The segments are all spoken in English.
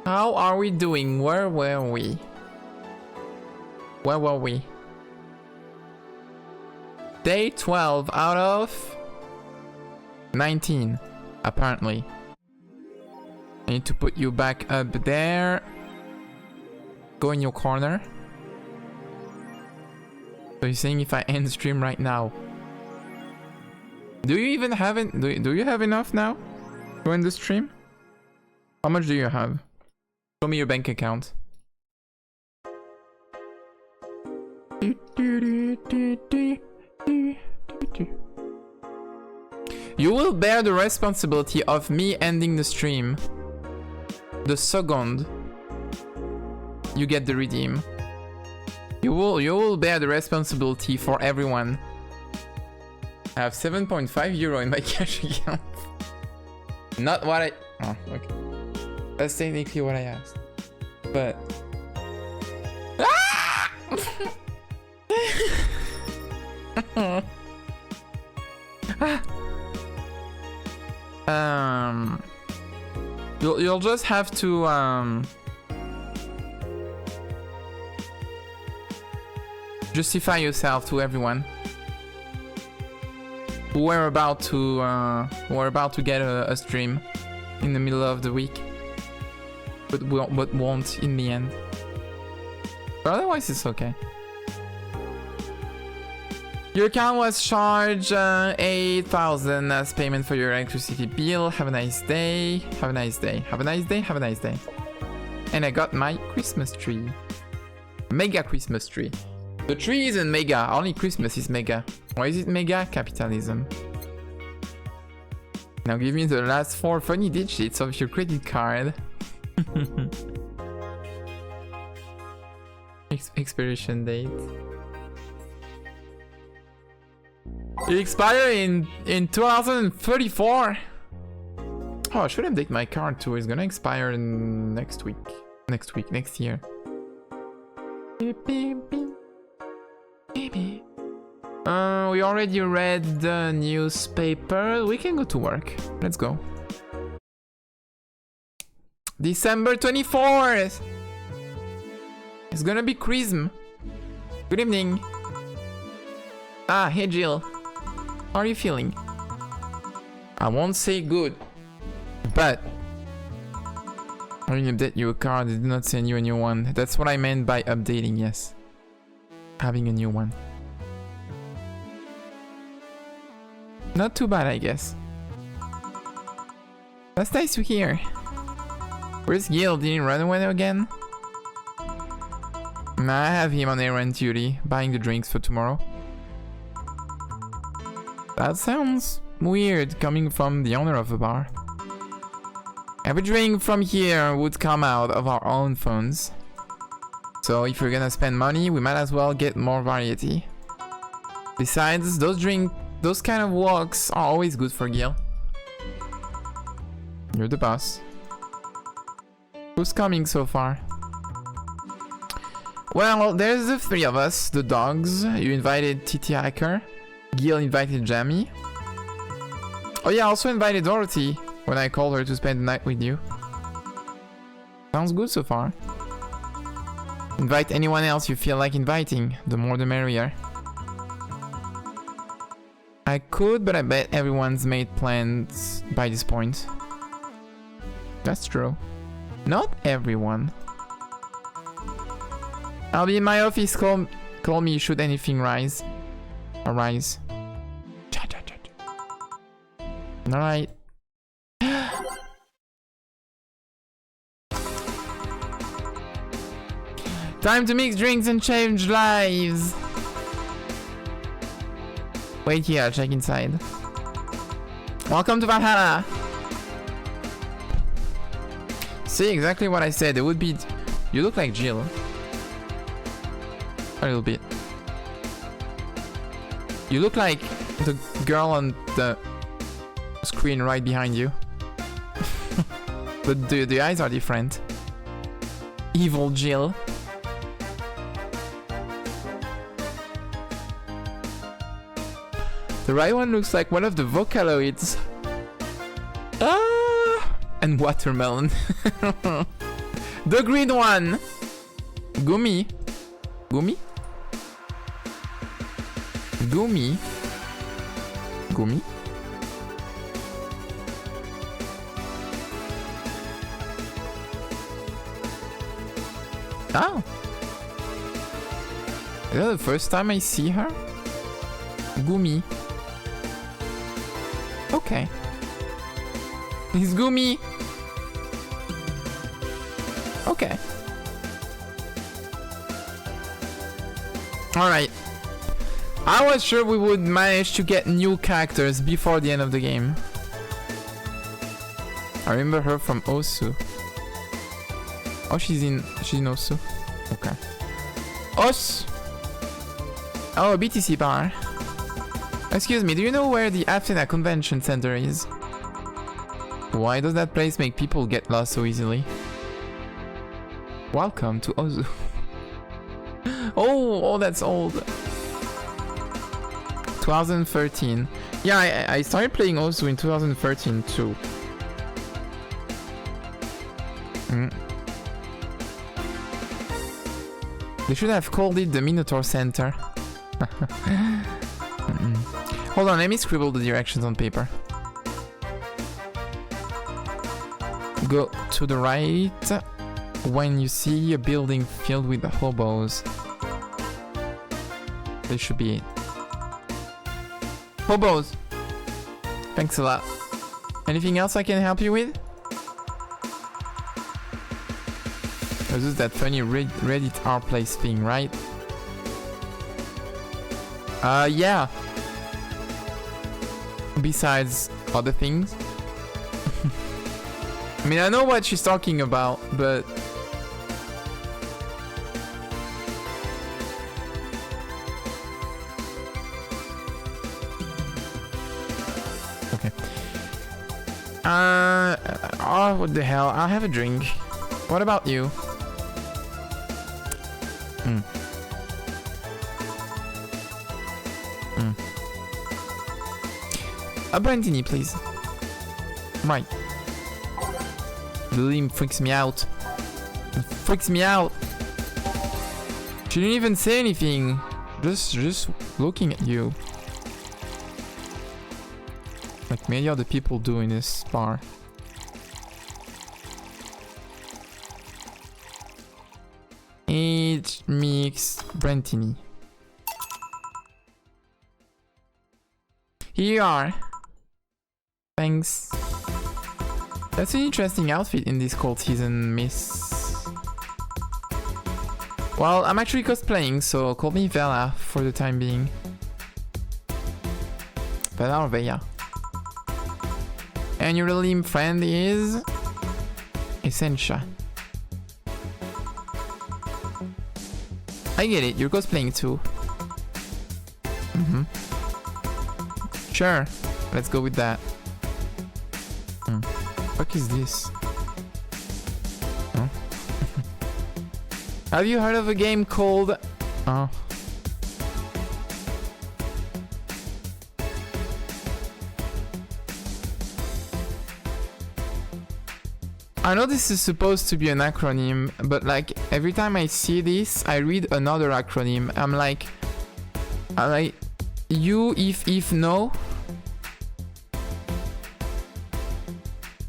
How are we doing? Where were we? Where were we? Day 12 out of 19, apparently. I need to put you back up there. Go in your corner. So you're saying if I end the stream right now? Do you even have it? Do you have enough now to end the stream? How much do you have? Show me your bank account. You will bear the responsibility of me ending the stream the second you get the redeem. You will bear the responsibility for everyone. I have 7.5 euro in my cash account. Not what I... Oh, okay. That's technically what I asked. But... You'll just have to justify yourself to everyone. We're about to get a stream in the middle of the week, but won't in the end. But otherwise, it's okay. Your account was charged 8,000 as payment for your electricity bill. Have a nice day. Have a nice day. Have a nice day. Have a nice day. And I got my Christmas tree. Mega Christmas tree. The tree isn't mega. Only Christmas is mega. Why is it mega? Capitalism. Now give me the last 4 funny digits of your credit card. Expiration date. It expires in 2034. Oh, I should update my card too. It's gonna expire in next week. Next year. We already read the newspaper. We can go to work. Let's go. December 24th. It's gonna be Chrism. Good evening. Ah, hey Jill. How are you feeling? I won't say good, but I didn't update your card. I did not send you a new one. That's what I meant by updating, yes. Having a new one. Not too bad, I guess. That's nice to hear. Where's Gil? Did he run away again? Nah, I have him on errand duty, buying the drinks for tomorrow. That sounds weird coming from the owner of the bar. Every drink from here would come out of our own funds. So if we're gonna spend money, we might as well get more variety. Besides, those kind of walks are always good for Gil. You're the boss. Who's coming so far? Well, there's the 3 of us, the dogs. You invited TT Hacker. Gil invited Jamie. Oh yeah, I also invited Dorothy when I called her to spend the night with you. Sounds good so far. Invite anyone else you feel like inviting. The more the merrier. I could, but I bet everyone's made plans by this point. That's true. Not everyone. I'll be in my office. Call me should anything arise. Alright. Time to mix drinks and change lives. Wait here, I'll check inside. Welcome to Valhalla. See, exactly what I said. It would be... You look like Jill. A little bit. You look like the girl on the screen right behind you. But the eyes are different. Evil Jill. The right one looks like one of the Vocaloids. Ah! And watermelon. The green one! Gumi. Gumi? Gumi? Gumi? Oh! Is that the first time I see her? Gumi. Okay. It's Gumi! Okay. Alright. I was sure we would manage to get new characters before the end of the game. I remember her from Osu. Oh, she's in Osu. Okay. Os! Oh, a BTC bar. Excuse me, do you know where the Athena Convention Center is? Why does that place make people get lost so easily? Welcome to Ozu. Oh, that's old. 2013. Yeah, I started playing Ozu in 2013 too. They should have called it the Minotaur Center. Hold on, let me scribble the directions on paper. Go to the right when you see a building filled with hobos. This should be it. Hobos! Thanks a lot. Anything else I can help you with? This is that funny Reddit R place thing, right? Yeah. Besides other things. I mean, I know what she's talking about, but... Okay. Oh, what the hell? I'll have a drink. What about you? A Brandini, please. Right. The limb freaks me out. It freaks me out. She didn't even say anything. Just looking at you. Like many other people do in this bar. Aged mixed Brandini. Here you are. Thanks. That's an interesting outfit in this cold season, miss. Well, I'm actually cosplaying, so call me Vela for the time being. Vela or Veya. And your little friend is... Essentia. I get it, you're cosplaying too. Sure, let's go with that. What is this? Huh? Have you heard of a game called... Oh. I know this is supposed to be an acronym, but like every time I see this, I read another acronym. I'm like, you, if, no.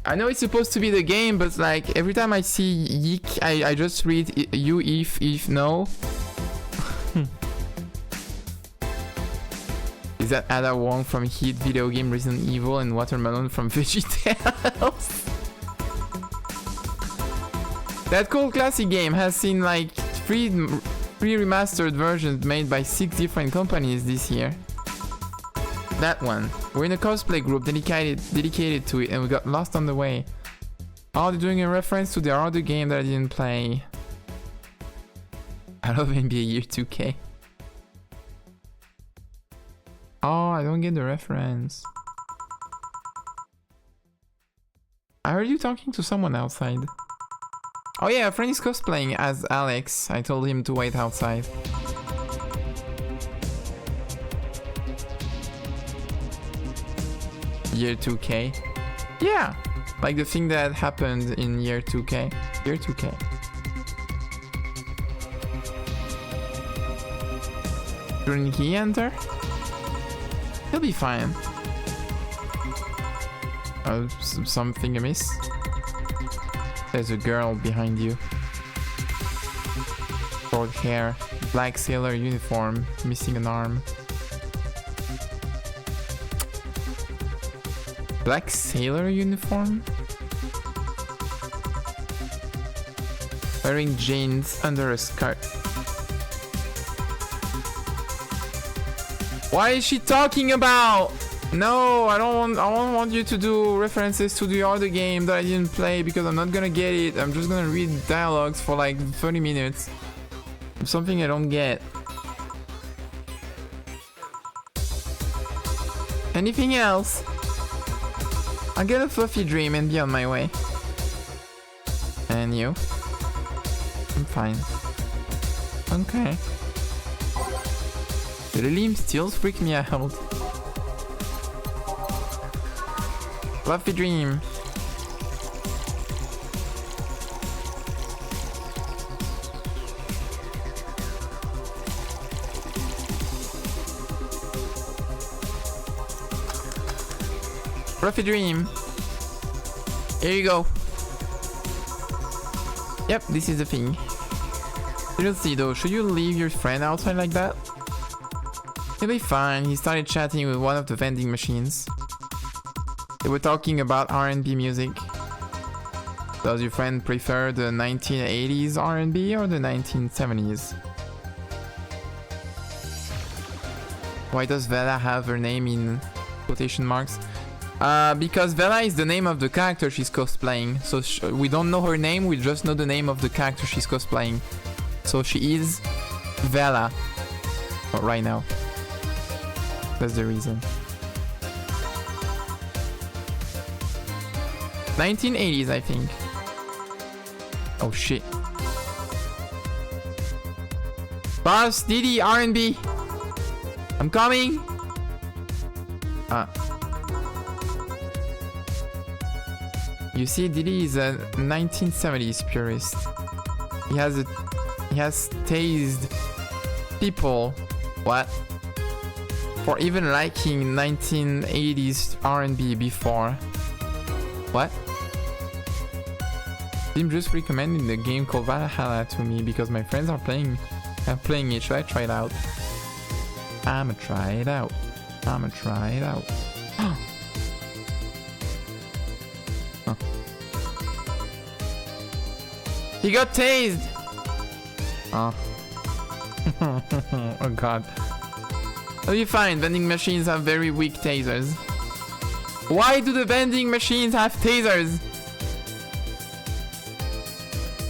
I know it's supposed to be the game, but like every time I see Yik, I just read you, if, no. Is that Ada Wong from Heat Video Game Resident Evil and Watermelon from VeggieTales? That cool classic game has seen like three remastered versions made by 6 different companies this year. That one. We're in a cosplay group dedicated to it and we got lost on the way. Oh, they're doing a reference to the other game that I didn't play. I love NBA Year 2K. Oh, I don't get the reference. I heard you talking to someone outside. Oh yeah, a friend is cosplaying as Alex. I told him to wait outside. Year 2K? Yeah! Like the thing that happened in Year 2K. Year 2K. Shouldn't he enter? He'll be fine. Oh, something amiss. There's a girl behind you. Short hair, black sailor uniform, missing an arm. Black sailor uniform? Wearing jeans under a skirt. Why is she talking about? No, I don't want you to do references to the other game that I didn't play because I'm not gonna get it. I'm just gonna read dialogues for like 30 minutes. Something I don't get. Anything else? I'll get a fluffy dream and be on my way. And you? I'm fine. Okay. The limbs still freak me out. Fluffy dream. Fluffy dream. Here you go. Yep, this is the thing. Seriously though, should you leave your friend outside like that? He'll be fine. He started chatting with one of the vending machines. They were talking about R&B music. Does your friend prefer the 1980s R&B or the 1970s? Why does Vela have her name in quotation marks? Because Vela is the name of the character she's cosplaying. So we don't know her name, we just know the name of the character she's cosplaying. So she is Vela right now. That's the reason. 1980s, I think. Oh shit. Boss, Diddy, R&B. I'm coming. You see, Diddy is a 1970s purist. He has tased people. What? For even liking 1980s R&B before. What? Jim just recommended a game called Valhalla to me because my friends are playing it. Should I try it out? I'ma try it out. I'ma try it out. Huh. He got tased! Oh. Oh god. It'll be fine, vending machines have very weak tasers. Why do the vending machines have tasers?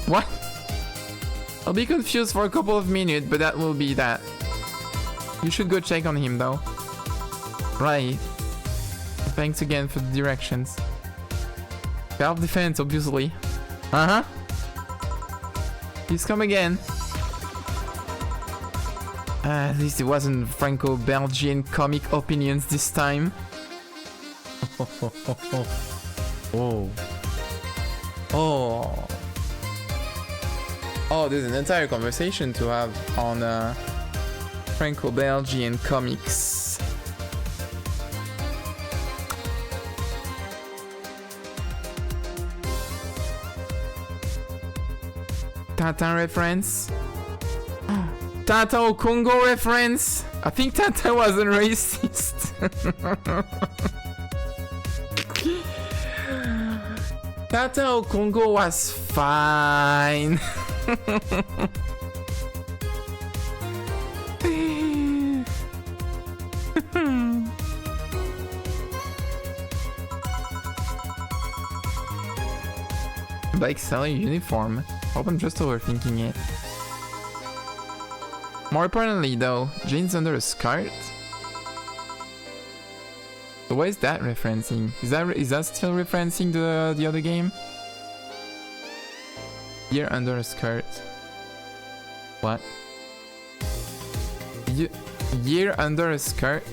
What? I'll be confused for a couple of minutes, but that will be that. You should go check on him though. Right. Thanks again for the directions. Self-defense, obviously. Uh-huh. Please come again. At least it wasn't Franco-Belgian comic opinions this time. Oh. Oh. Oh, there's an entire conversation to have on Franco-Belgian comics. Tintin reference. Tintin au Congo reference. I think Tintin wasn't racist. Tintin au Congo was fine. Black sailor uniform. Hope I'm just overthinking it. More importantly though, jeans under a skirt? So what is that referencing? Is that still referencing the other game? Year under a skirt. What? Year under a skirt?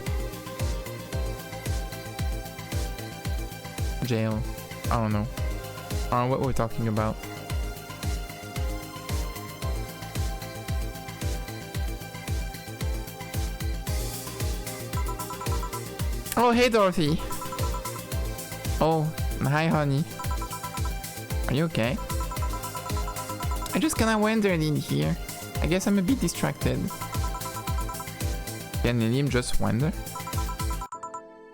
Jail. I don't know. I don't know what we're talking about. Oh, hey, Dorothy. Oh, hi, honey. Are you okay? I just kinda wandered in here. I guess I'm a bit distracted. Can Liam just wander?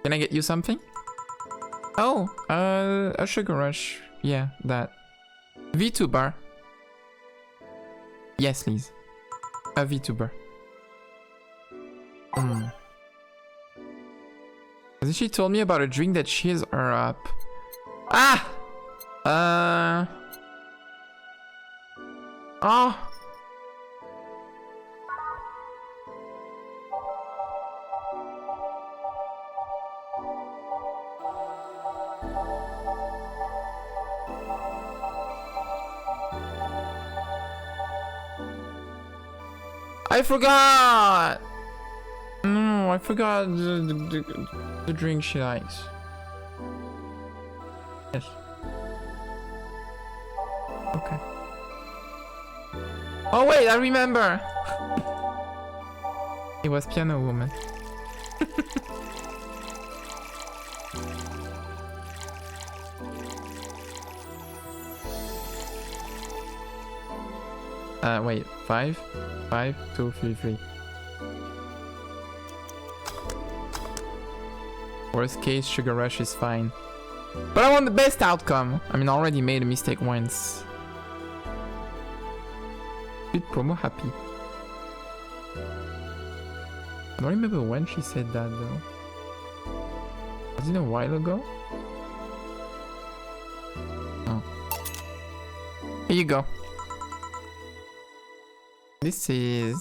Can I get you something? Oh, a sugar rush. Yeah, that. VTuber. Yes, please. A VTuber. Hasn't she told me about a drink that cheers her up? Ah! Oh! I forgot! No, I forgot the drink she likes. Yes. Okay. Oh wait, I remember! It was Piano Woman. Wait, 5, 2, 3, 3. Worst case, Sugar Rush is fine. But I want the best outcome. I mean, I already made a mistake once. Bit promo happy. I don't remember when she said that though. Was it a while ago? Oh. Here you go. This is...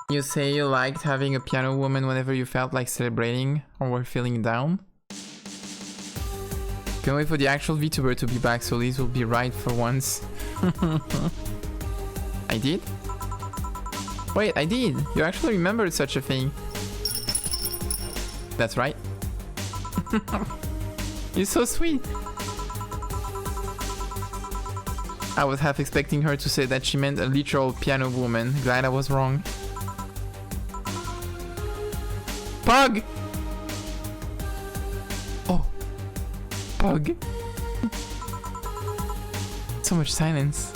You say you liked having a piano woman whenever you felt like celebrating or were feeling down? Can't wait for the actual VTuber to be back so Liz will be right for once. I did? Wait, I did! You actually remembered such a thing. That's right. You're so sweet! I was half expecting her to say that she meant a literal piano woman. Glad I was wrong. Pug! Oh. Pug. So much silence.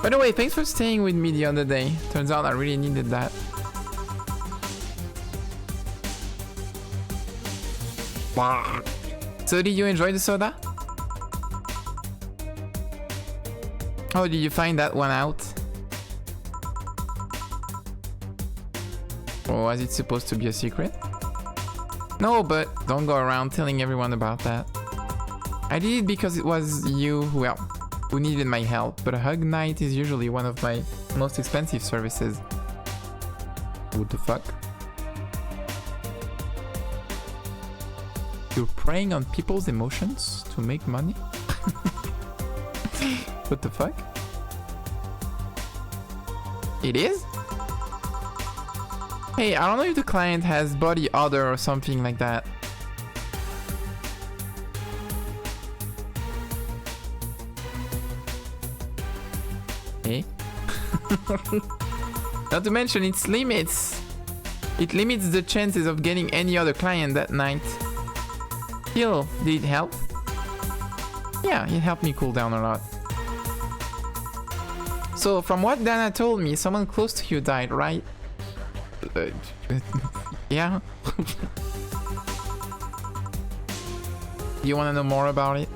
By the way, thanks for staying with me the other day. Turns out I really needed that. So did you enjoy the soda? Oh, did you find that one out? Or was it supposed to be a secret? No, but don't go around telling everyone about that. I did it because it was you who needed my help, but a hug night is usually one of my most expensive services. What the fuck? You're preying on people's emotions to make money? What the fuck? It is? Hey, I don't know if the client has body odor or something like that. Eh? Not to mention its limits. It limits the chances of getting any other client that night. Still, did it help? Yeah, it helped me cool down a lot. So, from what Dana told me, someone close to you died, right? Yeah. Do you want to know more about it?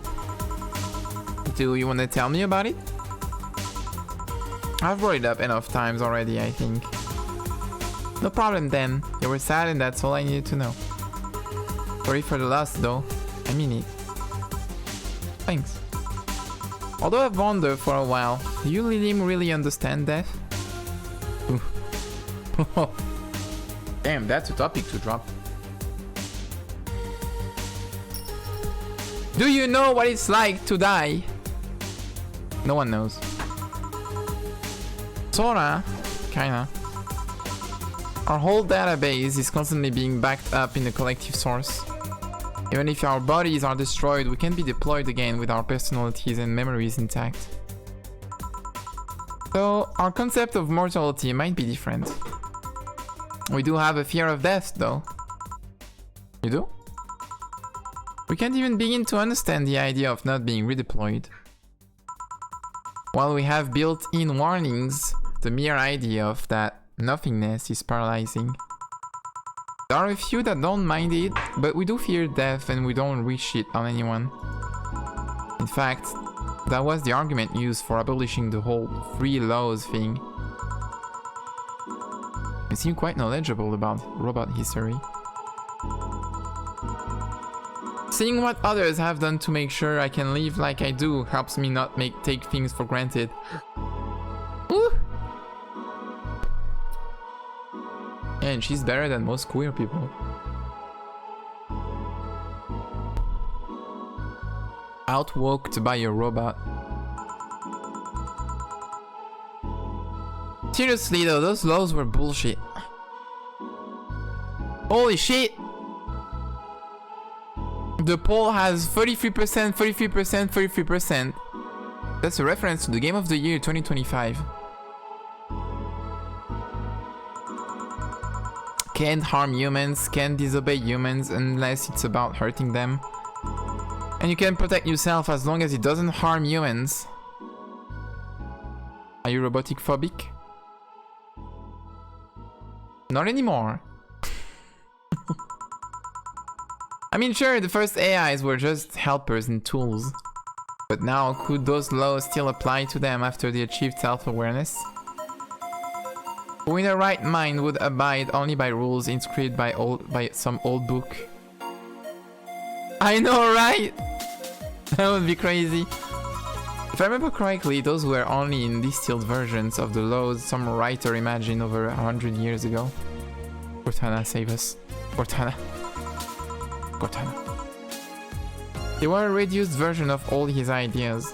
Do you want to tell me about it? I've brought it up enough times already, I think. No problem then. You were sad and that's all I needed to know. Sorry for the loss though. I mean it. Thanks. Although I've wondered for a while, do you Liam really understand death? Damn, that's a topic to drop. Do you know what it's like to die? No one knows. Sorta, kinda. Our whole database is constantly being backed up in the collective source. Even if our bodies are destroyed, we can be deployed again with our personalities and memories intact. So, our concept of mortality might be different. We do have a fear of death, though. You do? We can't even begin to understand the idea of not being redeployed. While we have built-in warnings, the mere idea of that nothingness is paralyzing. There are a few that don't mind it, but we do fear death and we don't wish it on anyone. In fact, that was the argument used for abolishing the whole free laws thing. You seem quite knowledgeable about robot history. Seeing what others have done to make sure I can live like I do helps me not take things for granted. Ooh. And she's better than most queer people. Outwalked by a robot. Seriously though, those laws were bullshit. Holy shit! The poll has 33%, 33%, 33%. That's a reference to the Game of the Year 2025. Can't harm humans, can't disobey humans unless it's about hurting them. And you can protect yourself as long as it doesn't harm humans. Are you robotic phobic? Not anymore. I mean, sure, the first AIs were just helpers and tools. But now, could those laws still apply to them after they achieved self-awareness? Who in their right mind would abide only by rules inscribed by some old book? I know, right? That would be crazy. If I remember correctly, those were only in distilled versions of the laws some writer imagined over 100 years ago. Cortana, save us. Cortana. Cortana. They were a reduced version of all his ideas.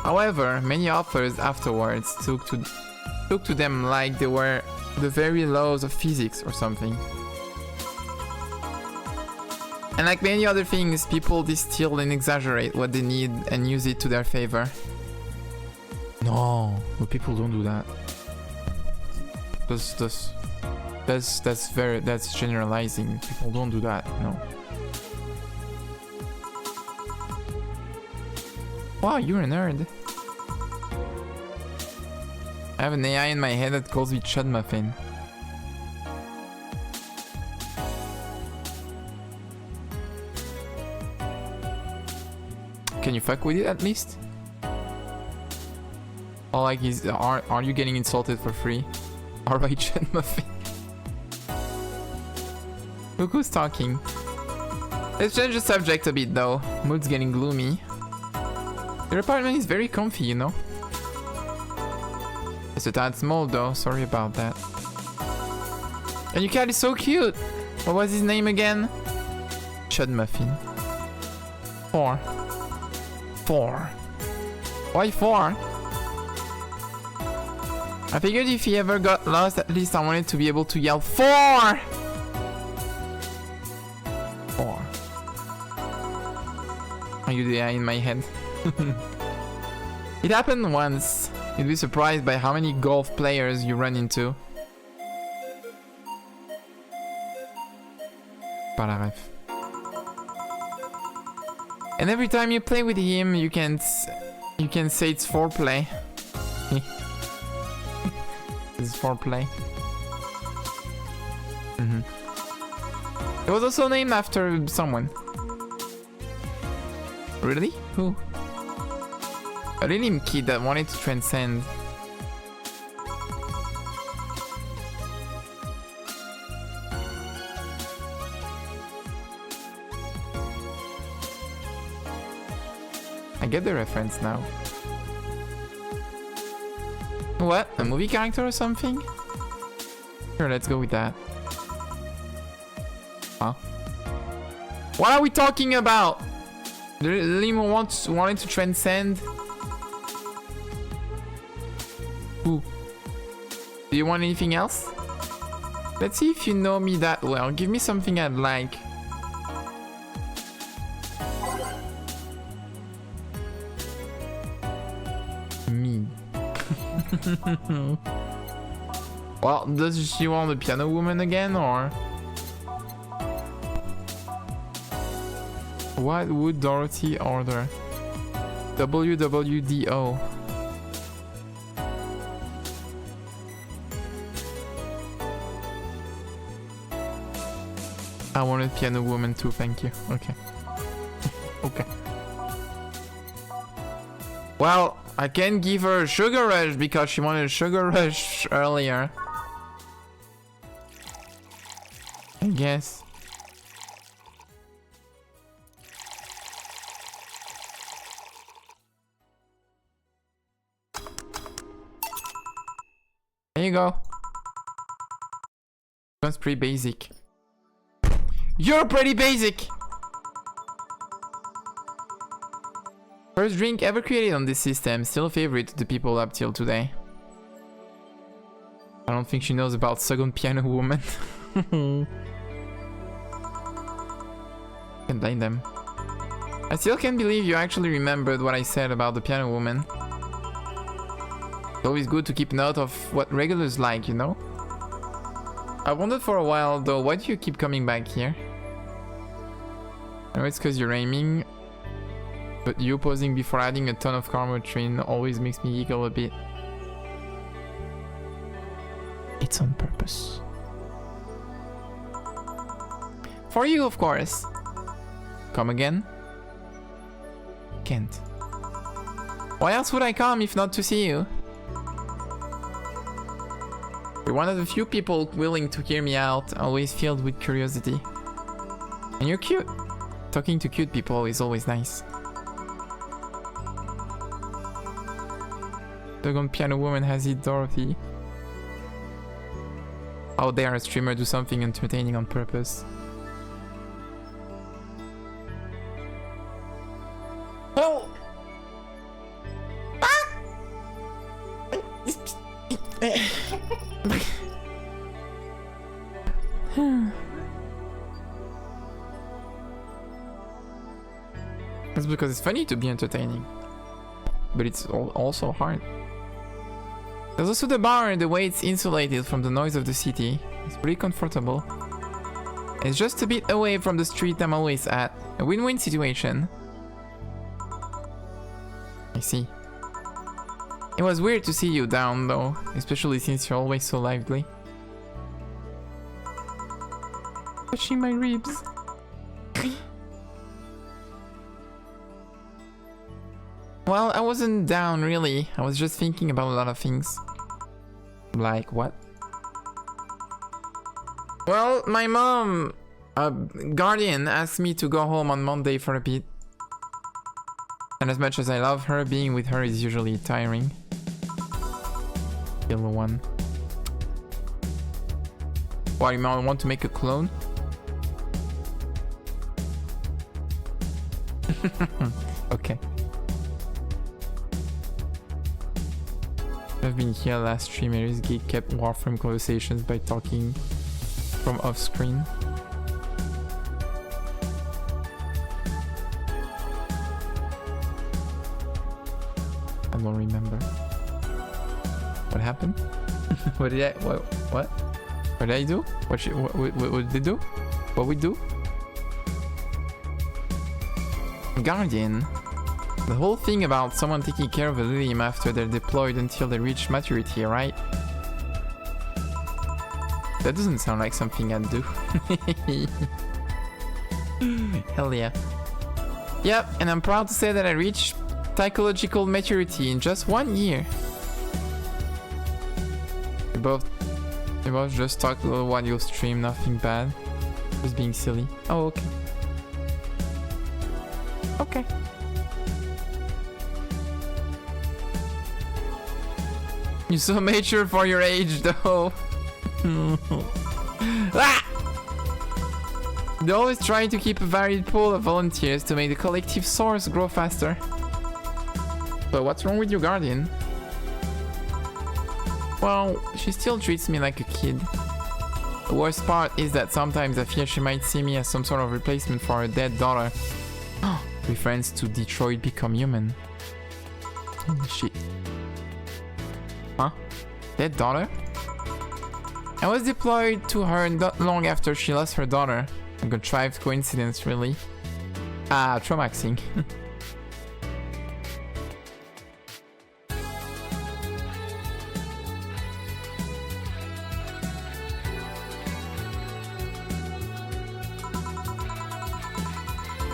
However, many authors afterwards took to them like they were the very laws of physics or something. And like many other things, people distill and exaggerate what they need and use it to their favor. No, but people don't do that. That's generalizing. People don't do that. No. Wow, you're a nerd. I have an AI in my head that calls me Chud Muffin. Can you fuck with it at least? Or like, are you getting insulted for free? Alright, Chud Muffin. Look who's talking. Let's change the subject a bit though. Mood's getting gloomy. Your apartment is very comfy, you know? It's a tad small though, sorry about that. And your cat is so cute! What was his name again? Chud Muffin. 4. Why 4? I figured if he ever got lost, at least I wanted to be able to yell 4! 4. Are you the AI in my head? It happened once. You'd be surprised by how many golf players you run into. Pararef. And every time you play with him, you can say it's foreplay. It's foreplay. It was also named after someone. Really? Who? A Lilim kid that wanted to transcend. I get the reference now. What? A movie character or something? Sure, let's go with that. Huh? What are we talking about? The Lilim wanted to transcend. Who? Do you want anything else? Let's see if you know me that well. Give me something I'd like. Me. Well, does she want the piano woman again, or? What would Dorothy order? WWDO. I wanted piano woman too, thank you. Okay. Okay. Well, I can give her a sugar rush because she wanted a sugar rush earlier. I guess. There you go. That's pretty basic. You're pretty basic! First drink ever created on this system, still a favorite to the people up till today. I don't think she knows about second piano woman. Can't blame them. I still can't believe you actually remembered what I said about the piano woman. It's always good to keep note of what regulars like, you know? I wondered for a while though, why do you keep coming back here? I know it's cause you're aiming, but you posing before adding a ton of karma train always makes me giggle a bit. It's on purpose. For you, of course. Come again? Can't. Why else would I come if not to see you? You're one of the few people willing to hear me out, always filled with curiosity. And you're cute. Talking to cute people is always nice. Second piano woman has it, Dorothy. How dare a streamer do something entertaining on purpose? Oh! That's because it's funny to be entertaining, but it's also hard. There's also the bar, the way it's insulated from the noise of the city. It's pretty comfortable. It's just a bit away from the street I'm always at. A win-win situation. I see. It was weird to see you down though, especially since you're always so lively. Touching my ribs. Well, I wasn't down really. I was just thinking about a lot of things. Like what? Well, my mom, guardian, asked me to go home on Monday for a bit. And as much as I love her, being with her is usually tiring. Yellow one. Why, you want to make a clone? Okay. I've been here last stream. Aries Geek kept Warframe conversations by talking from off screen. I don't remember. What happened? What did I? What? What did I do? What did they do? What we do? Guardian. The whole thing about someone taking care of a Lilium after they're deployed until they reach maturity, right? That doesn't sound like something I'd do. Hell yeah. Yep, and I'm proud to say that I reached psychological maturity in just 1 year. We both just talked a little while you stream, nothing bad. Just being silly. Oh, okay. Okay. You're so mature for your age, though. Ah! They're always trying to keep a varied pool of volunteers to make the collective source grow faster. But what's wrong with your guardian? Well, she still treats me like a kid. The worst part is that sometimes I fear she might see me as some sort of replacement for her dead daughter. Reference to Detroit Become Human. Holy shit. Huh? Dead daughter? I was deployed to her not long after she lost her daughter. A contrived coincidence, really. Ah, traumaxing.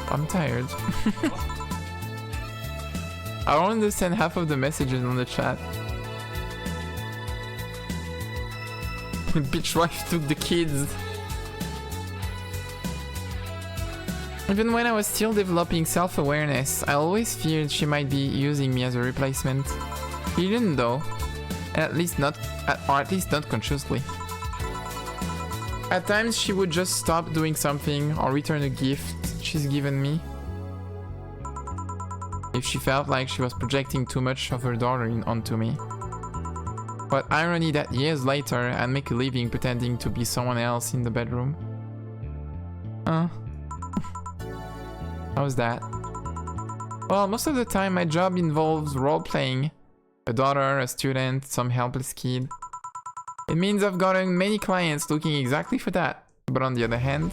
I'm tired. I don't understand half of the messages on the chat. Bitch wife took the kids. Even when I was still developing self-awareness, I always feared she might be using me as a replacement. She didn't though. At least not consciously. At times she would just stop doing something or return a gift she's given me if she felt like she was projecting too much of her daughter onto me. But irony that years later I'd make a living pretending to be someone else in the bedroom. How's that? Well, most of the time my job involves role-playing. A daughter, a student, some helpless kid. It means I've gotten many clients looking exactly for that. But on the other hand,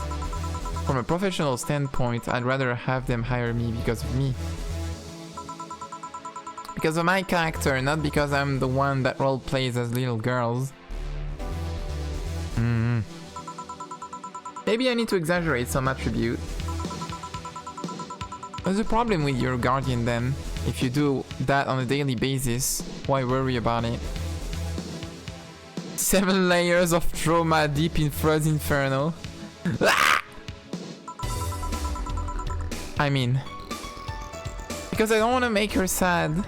from a professional standpoint, I'd rather have them hire me because of me. Because of my character, not because I'm the one that role plays as little girls. Maybe I need to exaggerate some attribute. There's a problem with your guardian then. If you do that on a daily basis, why worry about it? 7 layers of trauma deep in Freud's Inferno. I mean, because I don't want to make her sad.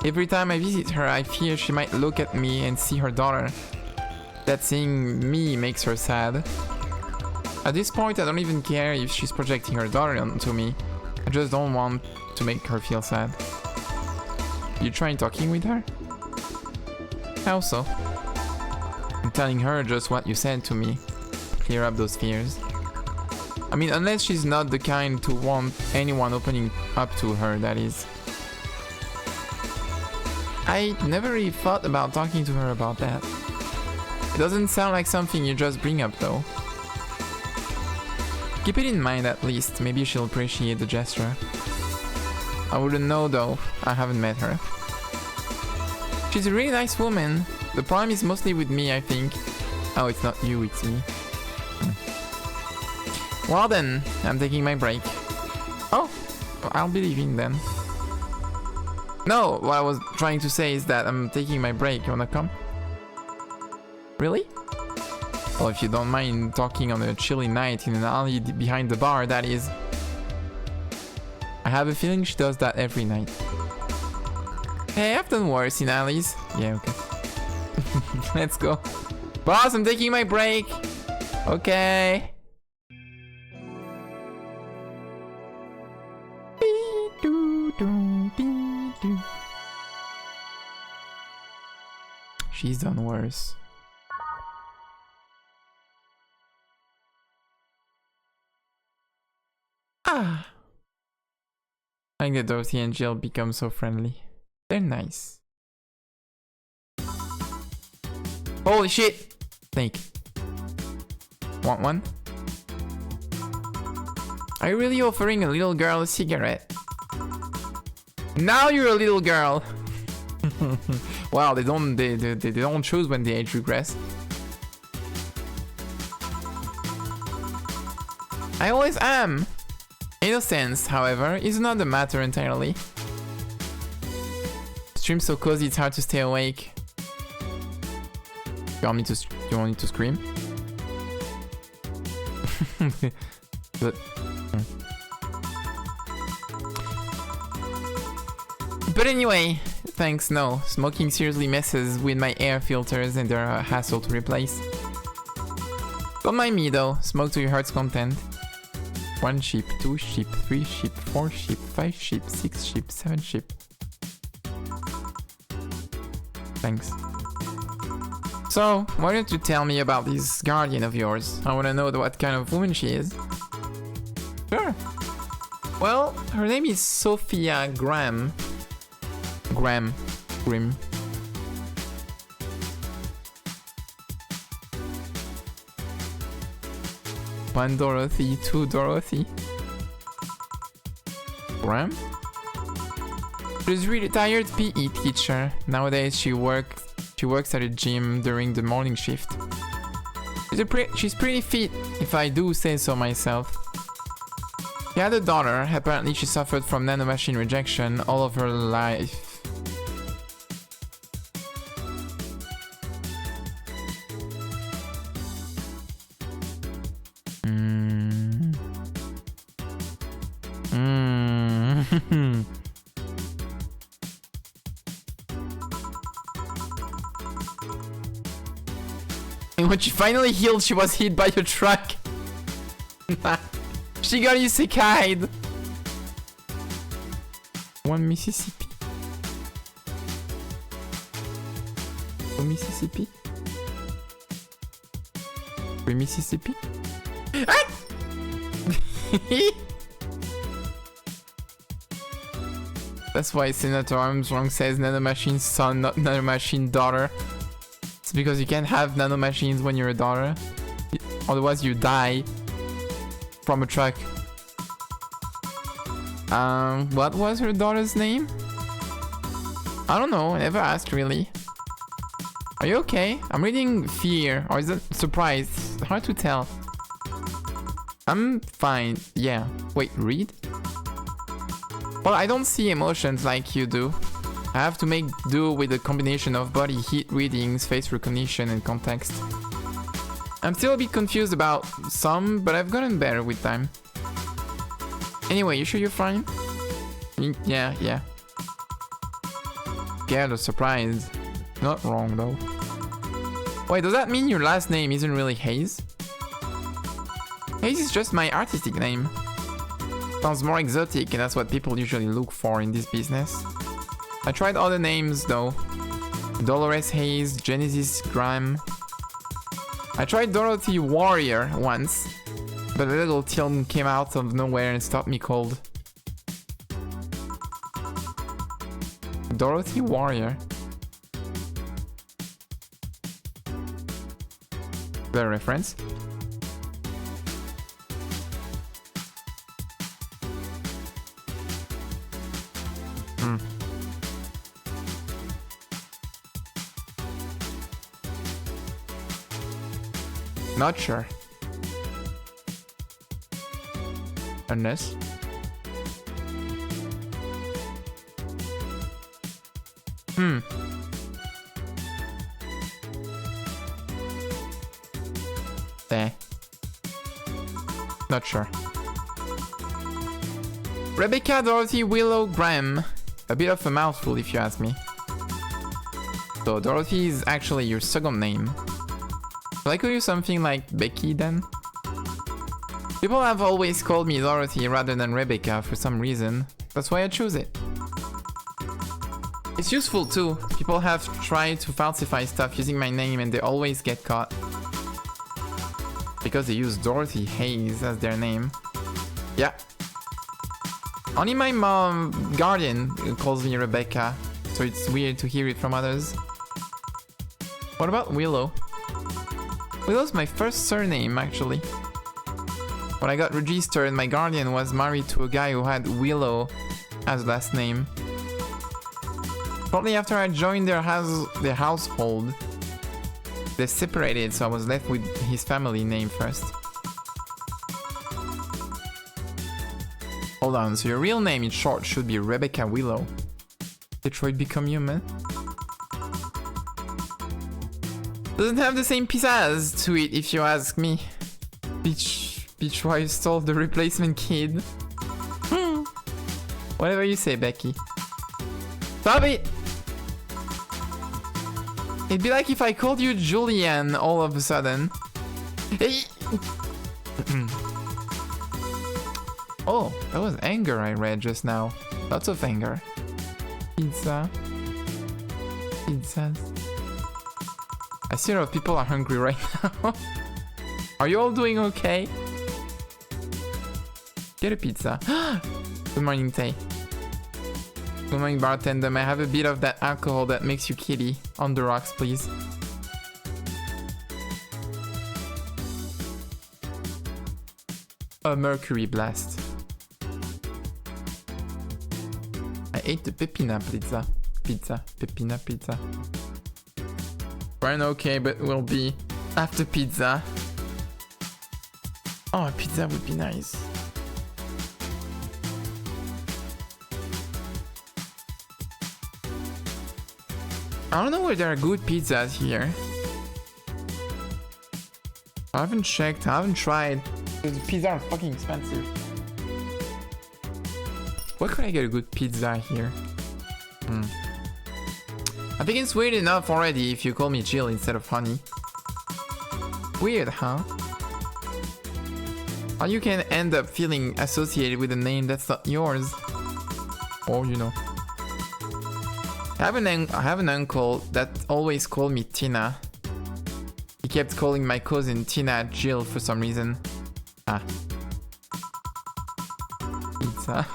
Every time I visit her, I fear she might look at me and see her daughter. That seeing me makes her sad. At this point, I don't even care if she's projecting her daughter onto me. I just don't want to make her feel sad. You trying talking with her? How so? I'm telling her just what you said to me. Clear up those fears. I mean, unless she's not the kind to want anyone opening up to her, that is. I never really thought about talking to her about that. It doesn't sound like something you just bring up though. Keep it in mind at least, maybe she'll appreciate the gesture. I wouldn't know though, I haven't met her. She's a really nice woman. The problem is mostly with me, I think. Oh, it's not you, it's me. Well then, I'm taking my break. Oh, I'll be leaving then. No, what I was trying to say is that I'm taking my break. You wanna come? Really? Well, if you don't mind talking on a chilly night in an alley behind the bar, that is. I have a feeling she does that every night. Hey, I've done worse in alleys. Yeah, okay. Let's go. Boss, I'm taking my break. Okay. She's done worse. I think that Dorothy and Jill become so friendly. They're nice. Holy shit! Snake. Want one? Are you really offering a little girl a cigarette? Now you're a little girl! Wow, they don't choose when they age regress. I always am! Innocence, however, is not the matter entirely. Stream so cozy it's hard to stay awake. You want me to scream? But, but anyway, thanks, no. Smoking seriously messes with my air filters and they're a hassle to replace. Don't mind me though, smoke to your heart's content. 1 sheep, 2 sheep, 3 sheep, 4 sheep, 5 sheep, 6 sheep, 7 sheep. Thanks. So, why don't you tell me about this guardian of yours? I wanna know what kind of woman she is. Sure. Well, her name is Sophia Grimm. One Dorothy, two Dorothy. Graham? She's retired PE teacher. Nowadays she works at a gym during the morning shift. She's pretty fit, if I do say so myself. She had a daughter. Apparently she suffered from nanomachine rejection all of her life. And when she finally healed, she was hit by a truck. She got isekai'd. One Mississippi. Two Mississippi. Three Mississippi. Ah! That's why Senator Armstrong says nanomachine son, not nanomachine daughter. It's because you can't have nanomachines when you're a daughter. Otherwise you die from a truck. What was her daughter's name? I don't know, I never asked really. Are you okay? I'm reading fear, or is it surprise? Hard to tell. I'm fine, yeah. Wait, read? Well, I don't see emotions like you do. I have to make do with a combination of body heat readings, face recognition, and context. I'm still a bit confused about some, but I've gotten better with time. Anyway, you sure you're fine? Yeah. Scared or surprised? Not wrong though. Wait, does that mean your last name isn't really Hayes? Hayes is just my artistic name. Sounds more exotic, and that's what people usually look for in this business. I tried other names though. Dolores Hayes, Genesis Graham. I tried Dorothy Warrior once, but a little tilm came out of nowhere and stopped me cold. Dorothy Warrior. The reference? Not sure. Unless... Not sure. Rebecca Dorothy Willow Graham. A bit of a mouthful if you ask me. So Dorothy is actually your second name. Shall I call you something like Becky then? People have always called me Dorothy rather than Rebecca for some reason. That's why I choose it. It's useful too. People have tried to falsify stuff using my name and they always get caught. Because they use Dorothy Hayes as their name. Yeah. Only my mom, guardian, calls me Rebecca. So it's weird to hear it from others. What about Willow? Willow's my first surname, actually. When I got registered, my guardian was married to a guy who had Willow as last name. Shortly after I joined their household, they separated, so I was left with his family name first. Hold on, so your real name in short should be Rebecca Willow. Detroit Become Human? Doesn't have the same pizzazz to it if you ask me. Bitch, why you stole the replacement kid? Whatever you say, Becky. Stop it! It'd be like if I called you Julian all of a sudden. Hey! Oh, that was anger I read just now. Lots of anger. Pizza. Pizzas. I see a lot of people are hungry right now. Are you all doing okay? Get a pizza. Good morning, Tay. Good morning, bartender. May I have a bit of that alcohol that makes you kitty? On the rocks, please. a mercury blast. I ate the pepina pizza. Pepina pizza. We're okay, but we'll be after pizza. Oh, a pizza would be nice. I don't know where there are good pizzas here. I haven't checked, I haven't tried. Because the pizzas are fucking expensive. Where could I get a good pizza here? I think it's weird enough already if you call me Jill instead of Honey. Weird, huh? How you can end up feeling associated with a name that's not yours. Or, you know. I have an uncle that always called me Tina. He kept calling my cousin Tina Jill for some reason. Ah. Pizza.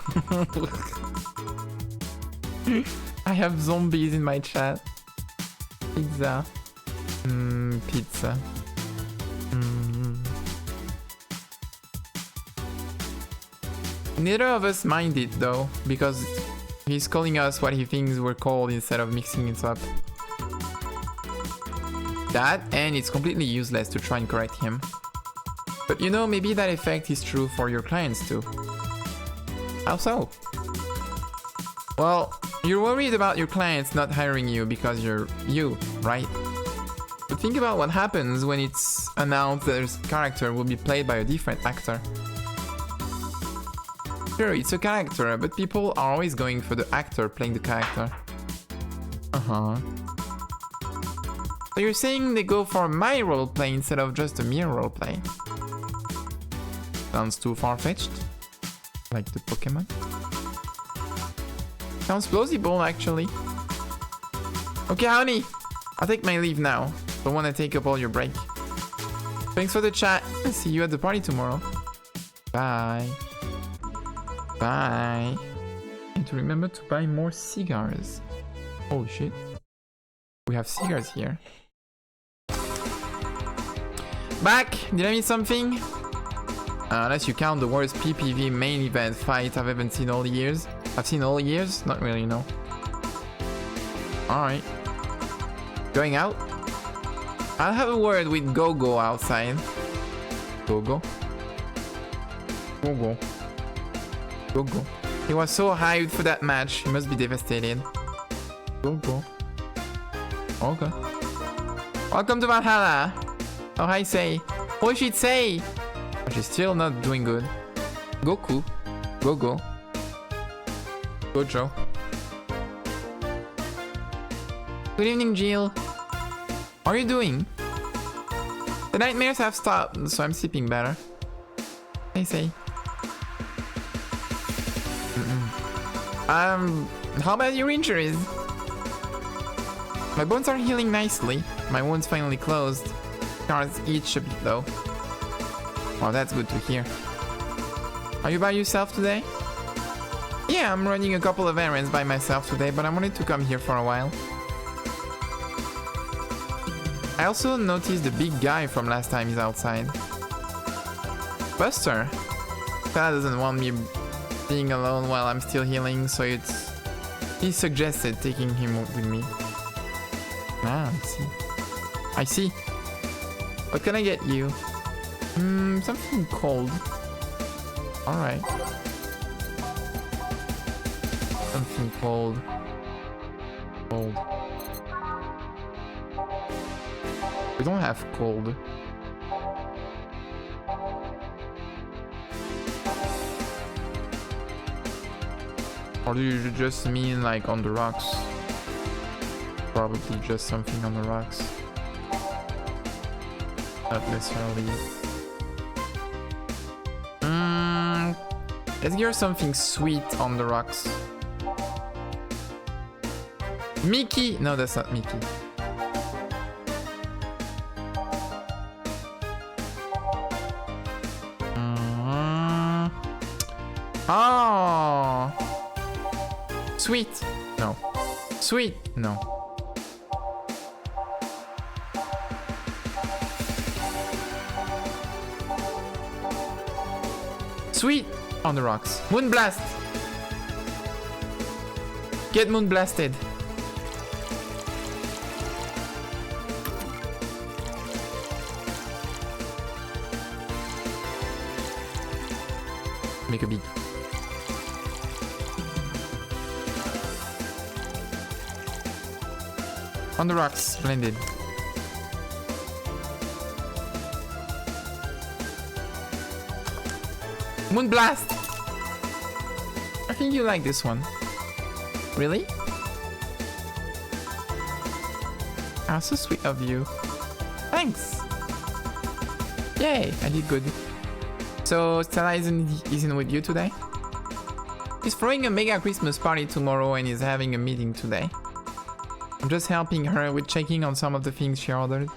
I have zombies in my chat. Pizza. Pizza. Neither of us mind it though, because he's calling us what he thinks we're called instead of mixing it up. That, and it's completely useless to try and correct him. But you know, maybe that effect is true for your clients too. How so? Well, you're worried about your clients not hiring you because you're you, right? But think about what happens when it's announced that this character will be played by a different actor. Sure, it's a character, but people are always going for the actor playing the character. So you're saying they go for my roleplay instead of just a mere roleplay? Sounds too far-fetched. Like the Pokemon. Sounds plausible, actually. Okay, honey. I'll take my leave now. Don't want to take up all your break. Thanks for the chat. See you at the party tomorrow. Bye. Bye. And to remember to buy more cigars. Oh shit. We have cigars here. Back! Did I miss something? Unless you count the worst PPV main event fight I've ever seen all years. I've seen all years? Not really, no. Alright. Going out? I'll have a word with Gogo outside. Gogo? Gogo. Gogo. He was so hyped for that match. He must be devastated. Gogo. Okay. Welcome to Valhalla. Oh, hi, Say. Oh, she'd say. She's still not doing good. Goku. Gogo. Gojo. Good evening, Jill. How are you doing? The nightmares have stopped, so I'm sleeping better. Hey, Say. How about your injuries? My bones are healing nicely. My wounds finally closed. Scars itch a bit though. Well, that's good to hear. Are you by yourself today? Yeah, I'm running a couple of errands by myself today, but I wanted to come here for a while. I also noticed the big guy from last time is outside. Buster. Fella doesn't want me being alone while I'm still healing, so he suggested taking him with me. Ah, I see. I see. What can I get you? Something cold. Alright. Something cold. Cold. We don't have cold. Or do you just mean like on the rocks? Probably just something on the rocks. Not necessarily. Let's get something sweet on the rocks. Mickey! No, that's not Mickey. Oh! Sweet! No. Sweet! No. Sweet! On the rocks. Moonblast! Get moonblasted. Make a beat. On the rocks, blended. Moonblast! I think you like this one. Really? Ah, so sweet of you. Thanks! Yay, I did good. So Stella isn't with you today? She's throwing a mega Christmas party tomorrow and is having a meeting today. I'm just helping her with checking on some of the things she ordered.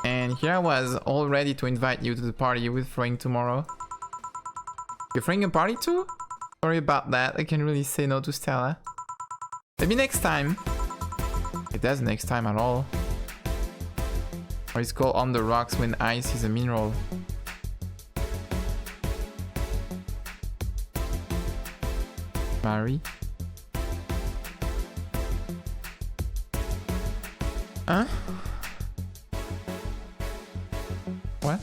And here I was, all ready to invite you to the party we're throwing tomorrow. You're throwing a party too? Sorry about that, I can't really say no to Stella. Maybe next time. If that's next time at all. Or it's called On the Rocks when ice is a mineral. Mary? Huh? What?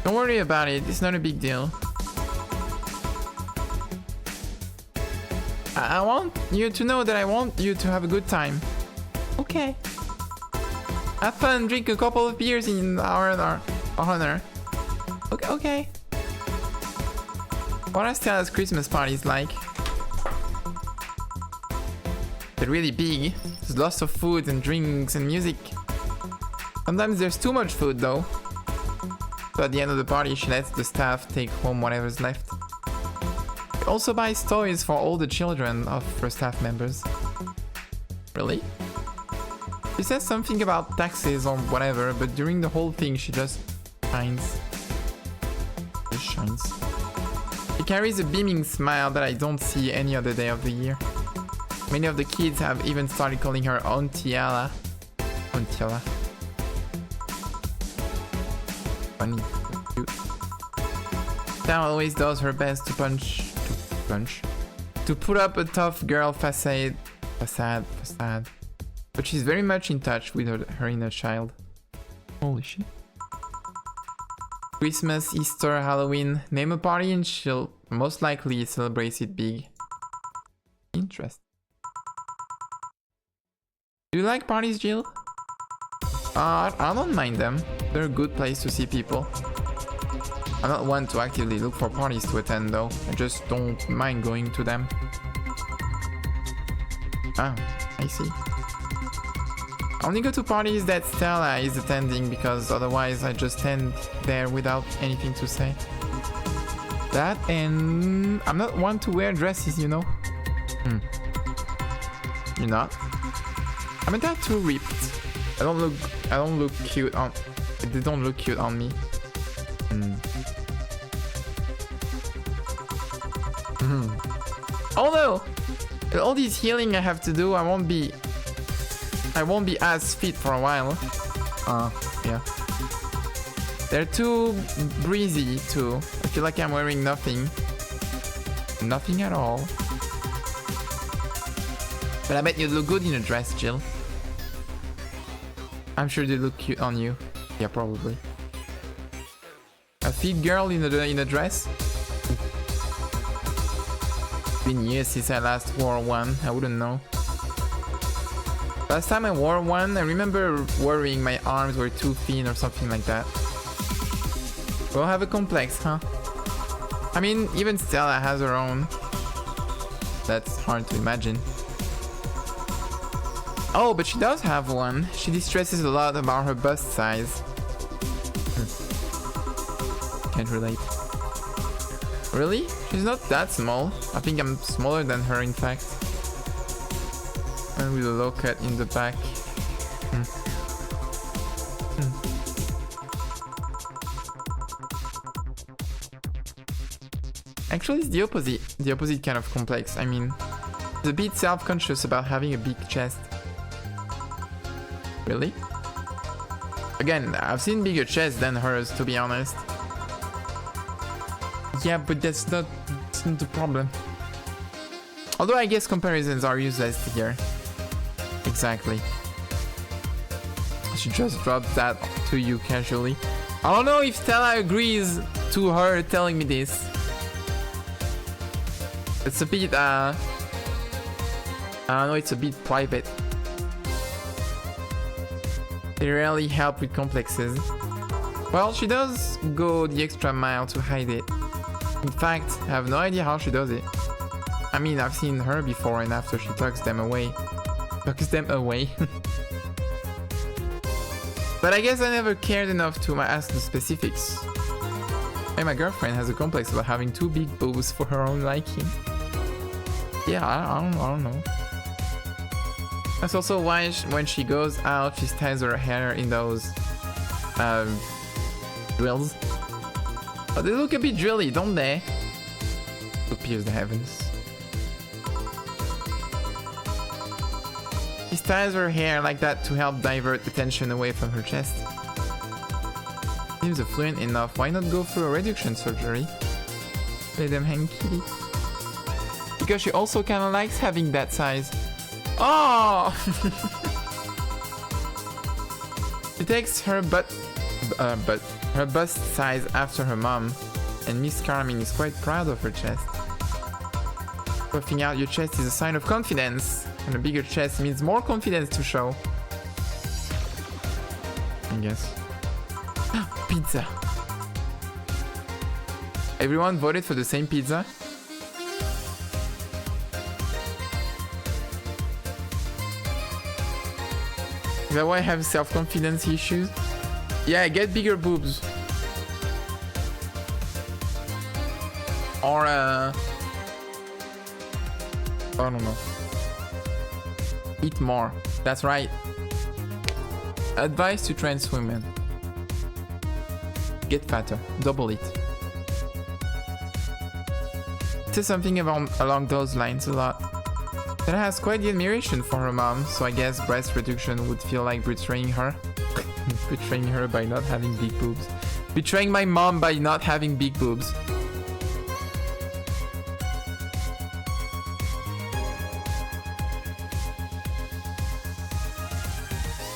Don't worry about it, it's not a big deal. I want you to know that I want you to have a good time. Okay. Have fun, drink a couple of beers in our honor. Okay, okay. What are Stella's Christmas parties like? They're really big. There's lots of food and drinks and music. Sometimes there's too much food though. So at the end of the party, she lets the staff take home whatever's left. She also buys toys for all the children of her staff members. Really? She says something about taxes or whatever, but during the whole thing she just shines. Just shines. She carries a beaming smile that I don't see any other day of the year. Many of the kids have even started calling her Auntie Ella. Auntie Ella. Funny. Cute. Stella always does her best to put up a tough girl facade. But she's very much in touch with her inner child. Holy shit. Christmas, Easter, Halloween. Name a party and she'll most likely celebrate it big. Interesting. Do you like parties, Jill? I don't mind them. They're a good place to see people. I'm not one to actively look for parties to attend though. I just don't mind going to them. Ah, I see. I only go to parties that Stella is attending because otherwise I just stand there without anything to say. That and I'm not one to wear dresses, you know. You're not? I'm not too ripped. I don't look cute on. They don't look cute on me. Although, with all this healing I have to do, I won't be as fit for a while. Yeah. They're too breezy too. I feel like I'm wearing nothing. Nothing at all. But I bet you'd look good in a dress, Jill. I'm sure they look cute on you. Yeah, probably. A fit girl in a dress? Been years since I last wore one. I wouldn't know. Last time I wore one, I remember worrying my arms were too thin or something like that. We all have a complex, huh? I mean, even Stella has her own. That's hard to imagine. Oh, but she does have one. She distresses a lot about her bust size. Can't relate. Really? She's not that small. I think I'm smaller than her, in fact. And with a low cut in the back. Actually, it's the opposite. The opposite kind of complex. I mean, she's a bit self-conscious about having a big chest. Really? Again, I've seen bigger chests than hers, to be honest. Yeah, but that's not the problem. Although I guess comparisons are useless here. Exactly. She just dropped that to you casually. I don't know if Stella agrees to her telling me this. It's a bit, I don't know, it's a bit private. They rarely help with complexes. Well, she does go the extra mile to hide it. In fact, I have no idea how she does it. I mean, I've seen her before and after she tucks them away. Tucks them away. But I guess I never cared enough to ask the specifics. Hey, my girlfriend has a complex about having too big boobs for her own liking. Yeah, I don't know. That's also why when she goes out, she styles her hair in those drills. But they look a bit drilly, don't they? To pierce the heavens. She styles her hair like that to help divert attention away from her chest. Seems affluent enough, why not go through a reduction surgery? Let them hang kitty. Because she also kinda likes having that size. Oh! She takes her her bust size after her mom, and Miss Carmine is quite proud of her chest. Puffing out your chest is a sign of confidence, and a bigger chest means more confidence to show. I guess. Pizza. Everyone voted for the same pizza? Is that why I have self-confidence issues? Yeah, get bigger boobs. Or I don't know. Eat more. That's right. Advice to trans women. Get fatter. Double it. It says something along those lines a lot. Stella has quite the admiration for her mom, so I guess breast reduction would feel like betraying her. Betraying her by not having big boobs. Betraying my mom by not having big boobs.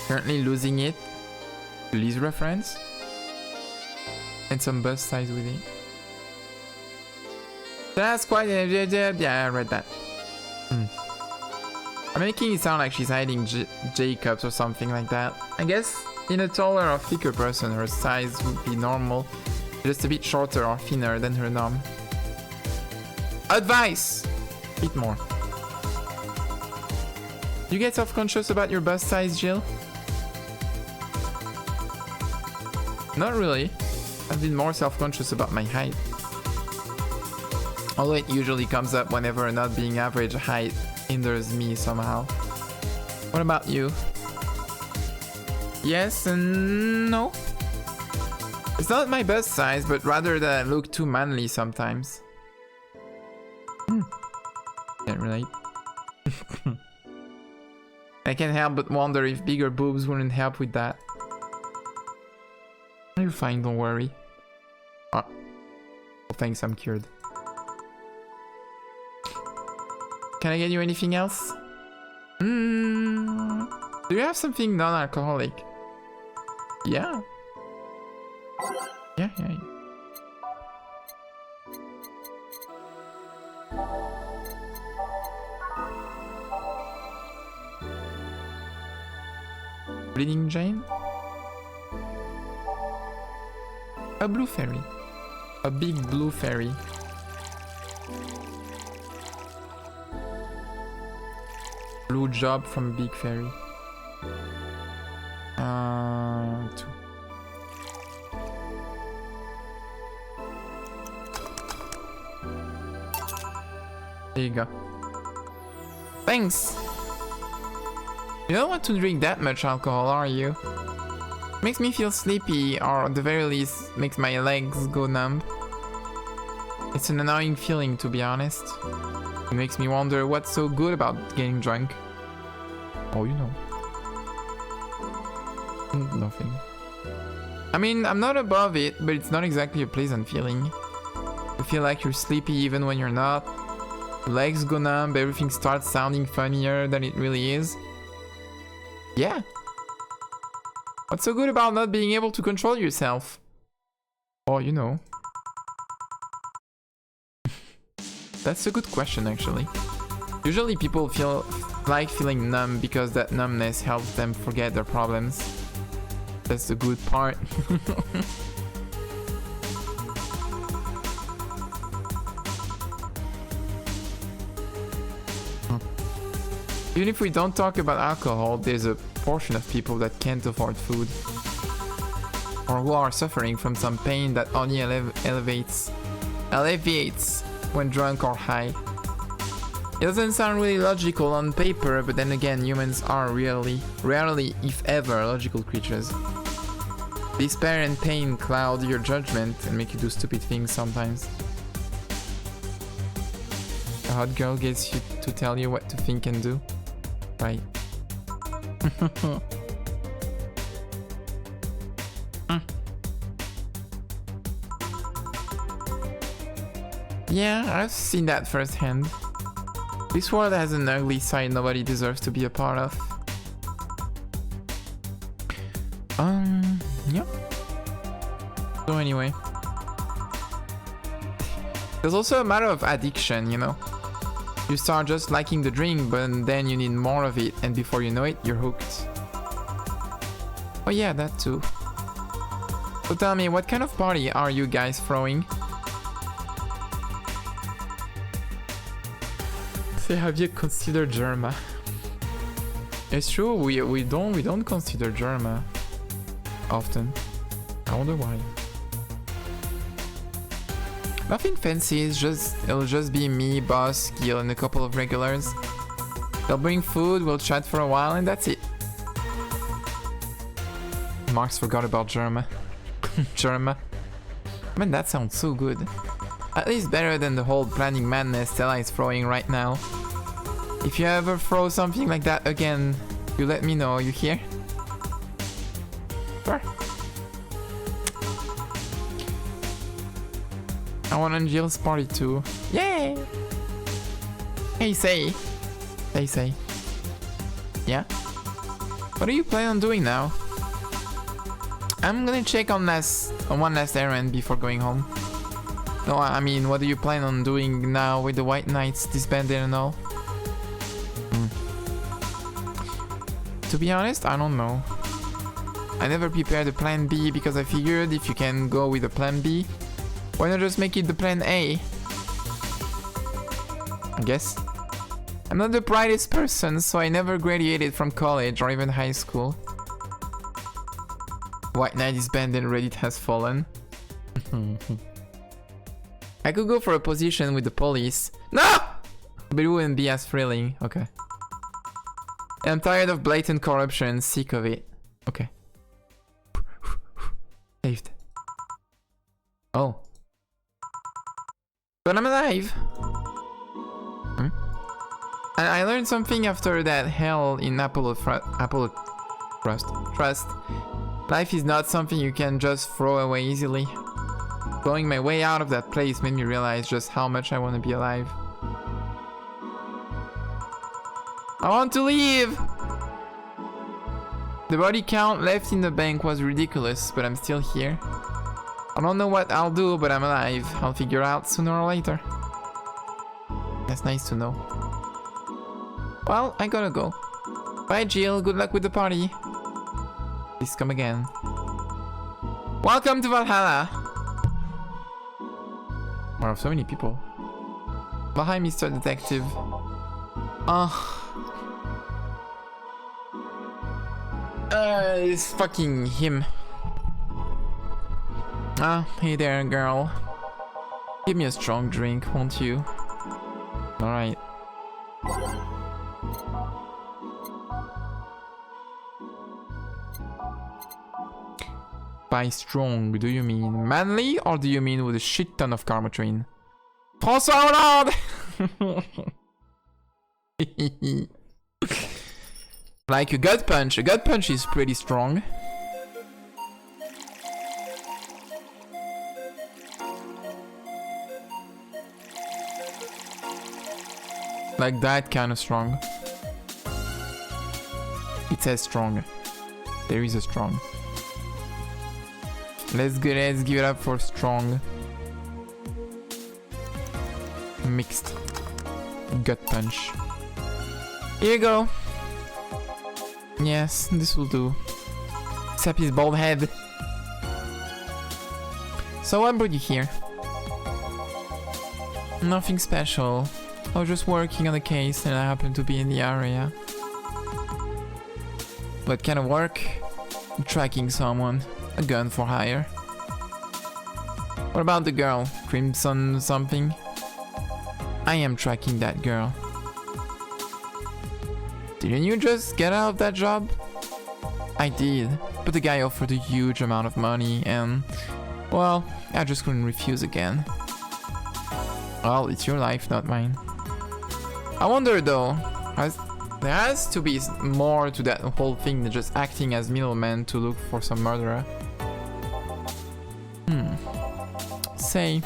Currently losing it. Please reference. And some bust size with it. That's quite... Yeah, I read that. I'm making it sound like she's hiding Jacobs or something like that. I guess in a taller or thicker person, her size would be normal. Just a bit shorter or thinner than her norm. Advice! Eat more. You get self-conscious about your bust size, Jill? Not really. I've been more self-conscious about my height. Although it usually comes up whenever not being average height hinders me somehow. What about you? Yes and no. It's not my bust size, but rather that I look too manly sometimes. Can't relate. I can't help but wonder if bigger boobs wouldn't help with that. You're fine, don't worry. Oh, thanks, I'm cured. Can I get you anything else? Do you have something non-alcoholic? Yeah. Yeah. Bleeding Jane? A blue fairy. A big blue fairy. Blue job from Big Fairy. 2. There you go. Thanks! You don't want to drink that much alcohol, are you? Makes me feel sleepy, or at the very least, makes my legs go numb. It's an annoying feeling, to be honest. It makes me wonder what's so good about getting drunk. Oh, you know. Nothing. I mean, I'm not above it, but it's not exactly a pleasant feeling. You feel like you're sleepy even when you're not. Your legs go numb, everything starts sounding funnier than it really is. Yeah. What's so good about not being able to control yourself? Oh, you know. That's a good question, actually. Usually people feel like feeling numb because that numbness helps them forget their problems. That's the good part. Even if we don't talk about alcohol, there's a portion of people that can't afford food. Or who are suffering from some pain that only alleviates when drunk or high. It doesn't sound really logical on paper, but then again, humans are rarely, if ever, logical creatures. Despair and pain cloud your judgment and make you do stupid things sometimes. A hot girl gets you to tell you what to think and do. Right. Yeah, I've seen that firsthand. This world has an ugly side nobody deserves to be a part of. Yeah. So anyway. There's also a matter of addiction, you know. You start just liking the drink, but then you need more of it, and before you know it, you're hooked. Oh yeah, that too. So tell me, what kind of party are you guys throwing? Say, have you considered Germa? It's true, we don't consider Germa often. I wonder why. Nothing fancy, it'll just be me, Boss, Gil, and a couple of regulars. They'll bring food, we'll chat for a while, and that's it. Marx forgot about Germa. Germa. Man, that sounds so good. At least better than the whole planning madness Stella is throwing right now. If you ever throw something like that again, you let me know, you hear? Sure. I want Angel's party too. Yay! Hey, say. Say. Yeah? What are you planning on doing now? I'm gonna check on one last errand before going home. No, I mean, what do you plan on doing now with the White Knights disbanded and all? To be honest, I don't know. I never prepared a plan B because I figured if you can go with a plan B, why not just make it the plan A? I guess. I'm not the brightest person, so I never graduated from college or even high school. White Knight is banned and Reddit has fallen. I could go for a position with the police. No! But it wouldn't be as thrilling. Okay. I'm tired of blatant corruption, sick of it. Okay. Saved. Oh. But I'm alive! And I learned something after that hell in Apollo Trust. Life is not something you can just throw away easily. Going my way out of that place made me realize just how much I want to be alive. I want to leave! The body count left in the bank was ridiculous, but I'm still here. I don't know what I'll do, but I'm alive. I'll figure out sooner or later. That's nice to know. Well, I gotta go. Bye, Jill. Good luck with the party. Please come again. Welcome to Valhalla! Wow, so many people. Well, hi, Mr. Detective. It's fucking him. Hey there, girl. Give me a strong drink, won't you? Alright. By strong, do you mean manly or do you mean with a shit ton of Karmotrine? François Hollande! Like a gut punch. A gut punch is pretty strong. Like that kind of strong. It says strong. There is a strong. Let's give it up for strong. Mixed. Gut punch. Here you go. Yes, this will do. Except his bald head. So what brought you here? Nothing special. I was just working on a case and I happened to be in the area. What kind of work? Tracking someone. A gun for hire. What about the girl? Crimson something? I am tracking that girl. Didn't you just get out of that job? I did, but the guy offered a huge amount of money and... well, I just couldn't refuse again. Well, it's your life, not mine. I wonder though, there has to be more to that whole thing than just acting as middleman to look for some murderer. Say,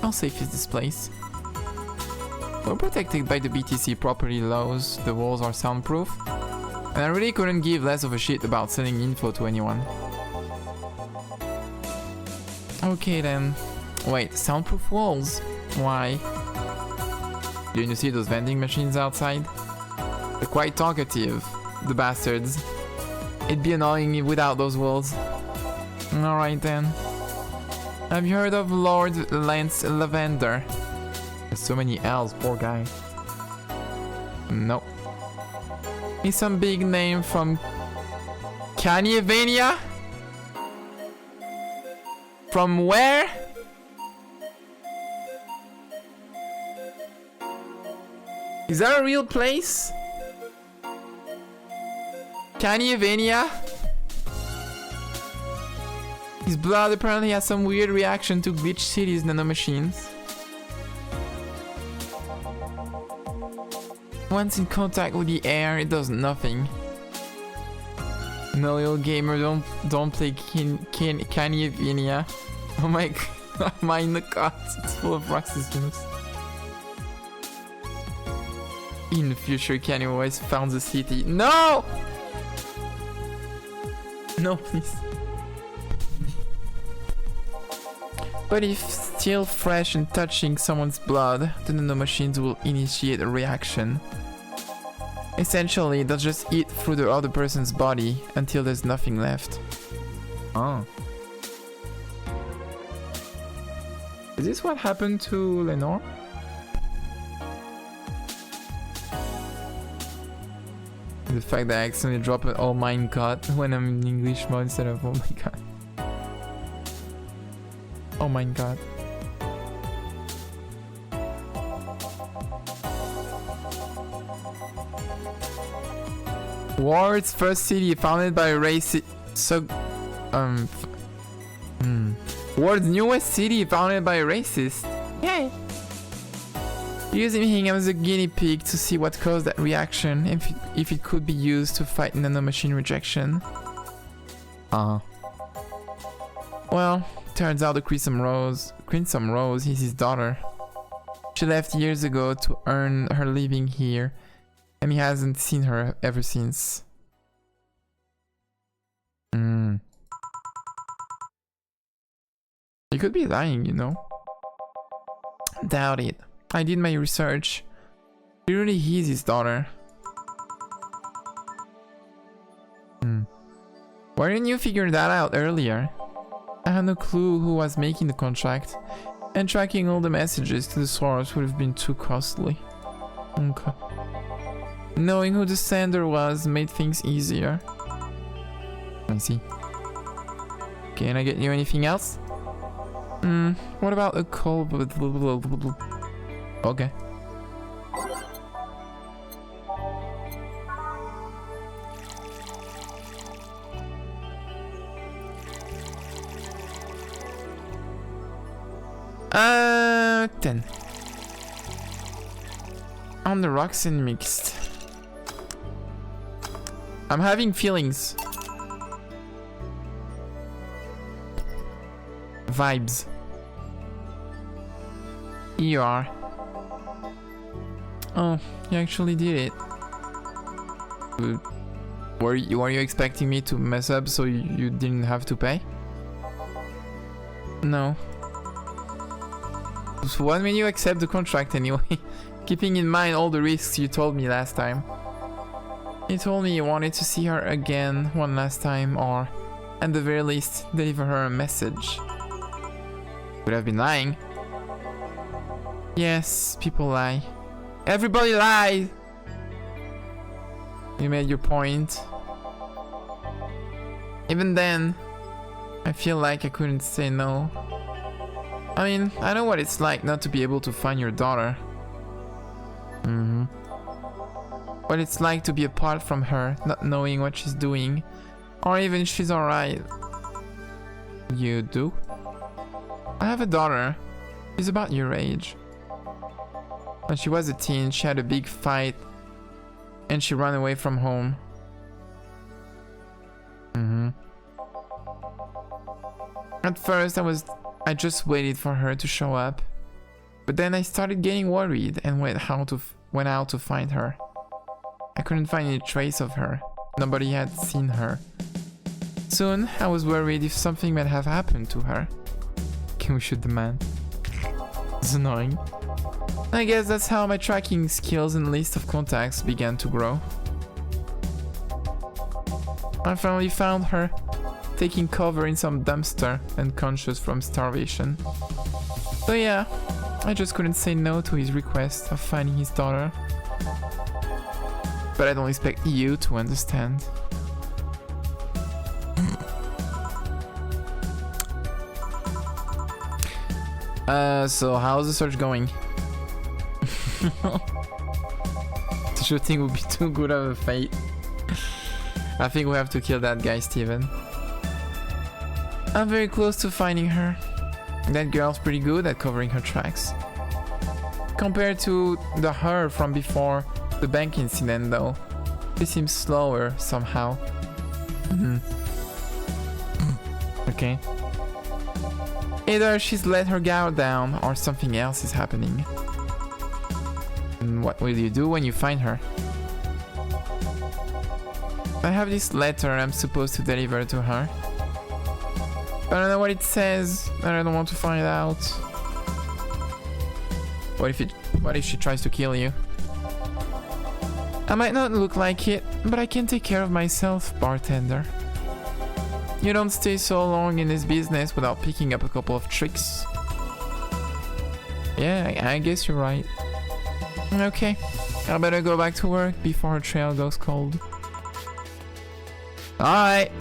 how safe is this place? We're protected by the BTC property laws, the walls are soundproof, and I really couldn't give less of a shit about selling info to anyone. Okay then. Wait, soundproof walls? Why? Didn't you see those vending machines outside? They're quite talkative, the bastards. It'd be annoying without those walls. Alright then. Have you heard of Lord Lance Lavender? There's so many L's, poor guy. Nope. He's some big name from Canyavania? From where? Is that a real place? Canyavania? His blood apparently has some weird reaction to Glitch City's nanomachines. Once in contact with the air, it does nothing. No, little gamer, don't play Canyavania. Oh my god, am I in the cards? It's full of rock systems. In the future, Kanye always found the city. No! No, please. But if still fresh and touching someone's blood, the nanomachines will initiate a reaction. Essentially, they'll just eat through the other person's body until there's nothing left. Oh. Is this what happened to Lenore? The fact that I accidentally dropped an oh my god when I'm in English mode instead of oh my god. Oh my god. Ward's first city founded by a racist... Ward's newest city founded by a racist. Yay! Using him as a guinea pig to see what caused that reaction, if it could be used to fight nanomachine rejection. Well, turns out the Crimson Rose is his daughter. She left years ago to earn her living here, and he hasn't seen her ever since. He could be lying, you know. Doubt it. I did my research. Clearly he's his daughter. Why didn't you figure that out earlier? I had no clue who was making the contract, and tracking all the messages to the source would have been too costly. Okay. Knowing who the sender was made things easier. I see. Can I get you anything else? What about a call? Okay. Ten. On the rocks and mixed. I'm having feelings. Vibes. Here you are. Oh, you actually did it. Were you expecting me to mess up so you didn't have to pay? No. So what made you accept the contract anyway? Keeping in mind all the risks you told me last time. You told me you wanted to see her again one last time, or at the very least, deliver her a message. Would have been lying. Yes, people lie. Everybody lied! You made your point. Even then, I feel like I couldn't say no. I mean, I know what it's like not to be able to find your daughter. What it's like to be apart from her, not knowing what she's doing, or even if she's alright. You do? I have a daughter. She's about your age. When she was a teen, she had a big fight and she ran away from home. At first I just waited for her to show up, but then I started getting worried and went out to find her. I couldn't find any trace of her. Nobody had seen her. Soon I was worried if something might have happened to her. Can we shoot the man? It's annoying. I guess that's how my tracking skills and list of contacts began to grow. I finally found her, taking cover in some dumpster, unconscious from starvation. So yeah, I just couldn't say no to his request of finding his daughter. But I don't expect you to understand. So how's the search going? The shooting would be too good of a fate. I think we have to kill that guy, Steven. I'm very close to finding her. That girl's pretty good at covering her tracks. Compared to the her from before the bank incident though, she seems slower somehow. Okay. Either she's let her guard down or something else is happening. And what will you do when you find her? I have this letter I'm supposed to deliver to her. I don't know what it says, and I don't want to find out. What if she tries to kill you? I might not look like it, but I can take care of myself, bartender. You don't stay so long in this business without picking up a couple of tricks. Yeah, I guess you're right. Okay, I better go back to work before her trail goes cold. Alright.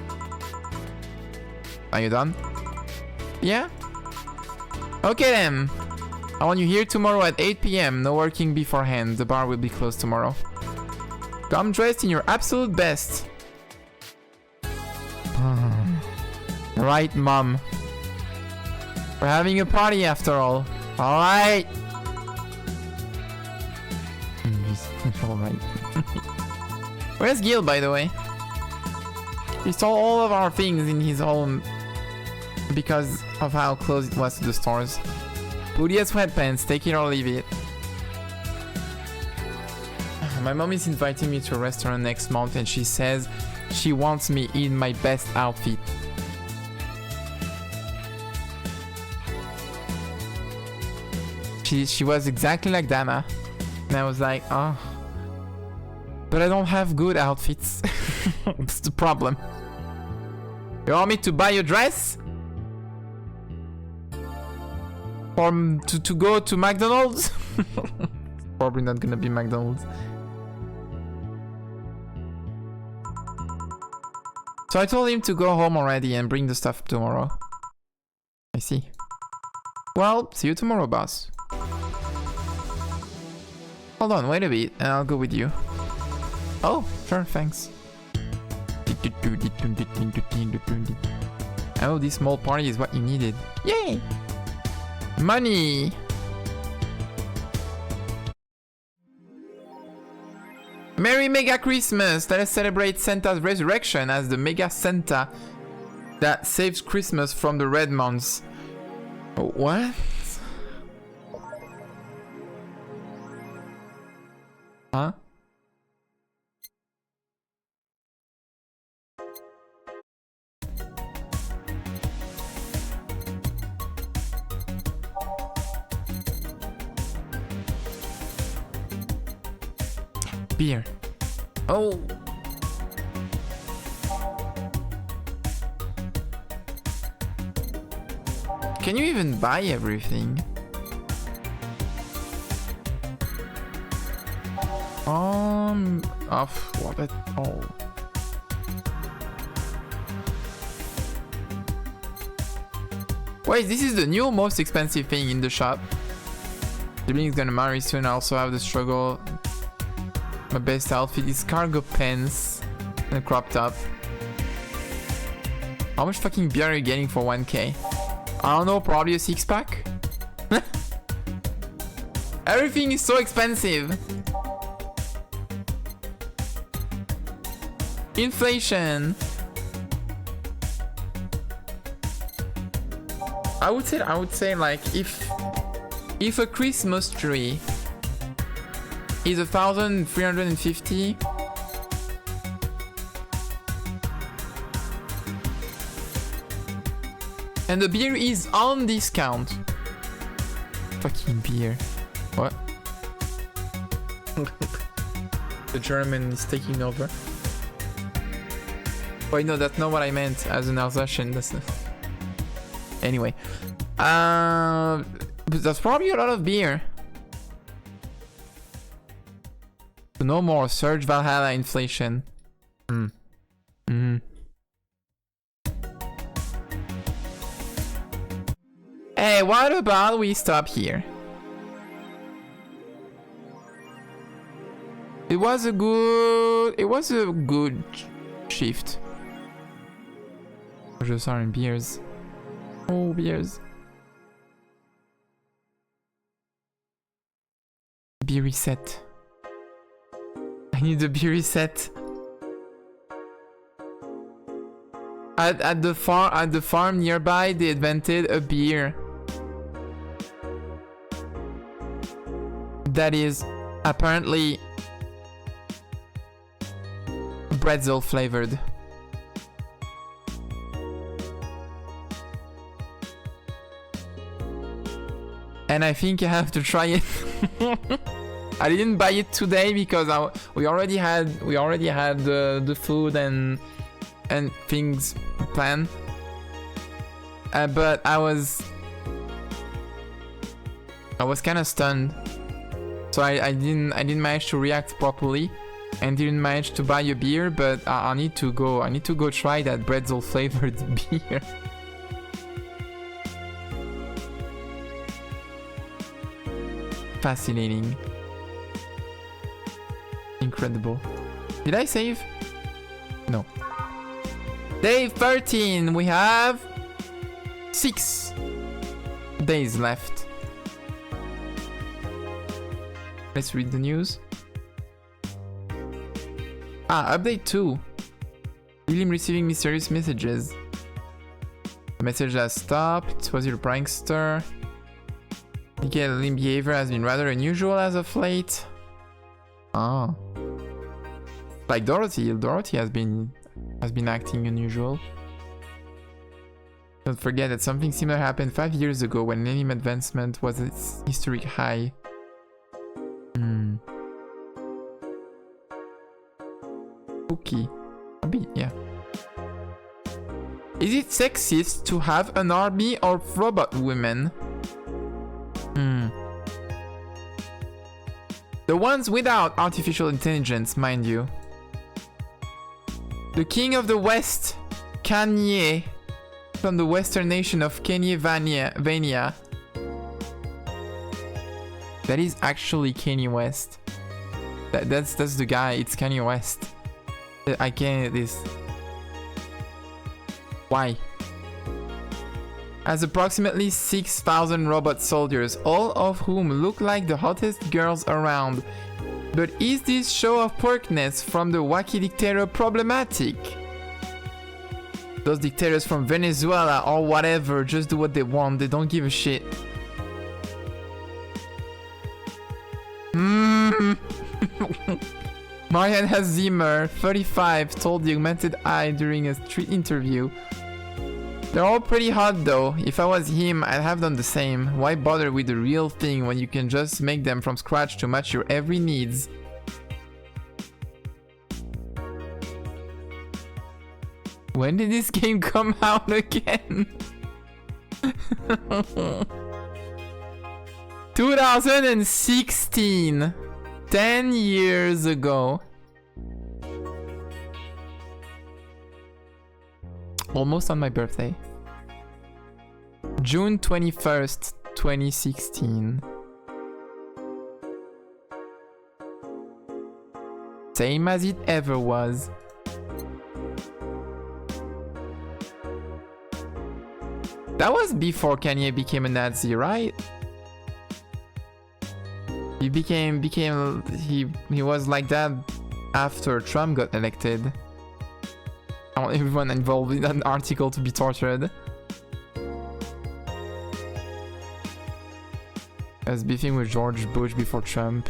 Are you done? Yeah? Okay then. I want you here tomorrow at 8 PM. No working beforehand. The bar will be closed tomorrow. Come dressed in your absolute best. Right, Mom. We're having a party after all. Alright. Alright. Where's Gil, by the way? He stole all of our things in his home because of how close it was to the stores. Booty as sweatpants, take it or leave it. My mom is inviting me to a restaurant next month and she says she wants me in my best outfit. She was exactly like Dana. And I was like, oh. But I don't have good outfits. That's the problem. You want me to buy your dress? Or to go to McDonald's? Probably not gonna be McDonald's. So I told him to go home already and bring the stuff tomorrow. I see. Well, see you tomorrow, boss. Hold on, wait a bit, and I'll go with you. Oh, sure, thanks. Oh, this small party is what you needed. Yay! Money! Merry Mega Christmas! Let us celebrate Santa's resurrection as the Mega Santa that saves Christmas from the red months. What? Huh? Beer. Oh. Can you even buy everything? What at all? Wait, this is the new most expensive thing in the shop. Sibling is gonna marry soon. I also have the struggle. My best outfit is cargo pants and a crop top. How much fucking beer are you getting for 1k? I don't know, probably a 6-pack? Everything is so expensive. Inflation. I would say like if a Christmas tree is 1,350, and the beer is on discount. Fucking beer. What? The German is taking over. Wait, no, that's not what I meant as an Alsatian. That's not... Anyway. But that's probably a lot of beer. No more Surge Valhalla inflation. Hey, what about we stop here? It was a good shift. Just are in beers. Oh, beers. Beer reset. I need a beer reset. At the farm nearby, they invented a beer that is apparently pretzel flavored. And I think I have to try it. I didn't buy it today because we already had the food and things planned. But I was kind of stunned, so I didn't manage to react properly and didn't manage to buy a beer. But I need to go try that pretzel flavored beer. Fascinating. Incredible. Did I save? No. Day 13. We have 6 days left. Let's read the news. Update 2. William receiving mysterious messages. The message has stopped. Was your prankster? Nickelodeon behavior has been rather unusual as of late. Oh. Like Dorothy. Dorothy has been acting unusual. Don't forget that something similar happened 5 years ago when Millennium Advancement was at its historic high. Okay. Yeah. Is it sexist to have an army of robot women? The ones without artificial intelligence, mind you. The king of the West, Kanye, from the western nation of Kenya-Vania. That is actually Kanye West. That's the guy. It's Kanye West. I can't this. Why? Has approximately 6,000 robot soldiers, all of whom look like the hottest girls around. But is this show of porkness from the wacky dictator problematic? Those dictators from Venezuela or whatever just do what they want, they don't give a shit. Mariana Zimmer, 35, told the Augmented Eye during a street interview. They're all pretty hot though. If I was him, I'd have done the same. Why bother with the real thing when you can just make them from scratch to match your every needs? When did this game come out again? 2016. 10 years ago. Almost on my birthday. June 21st, 2016. Same as it ever was. That was before Kanye became a Nazi, right? He was like that after Trump got elected. I want everyone involved in that article to be tortured. I was beefing with George Bush before Trump.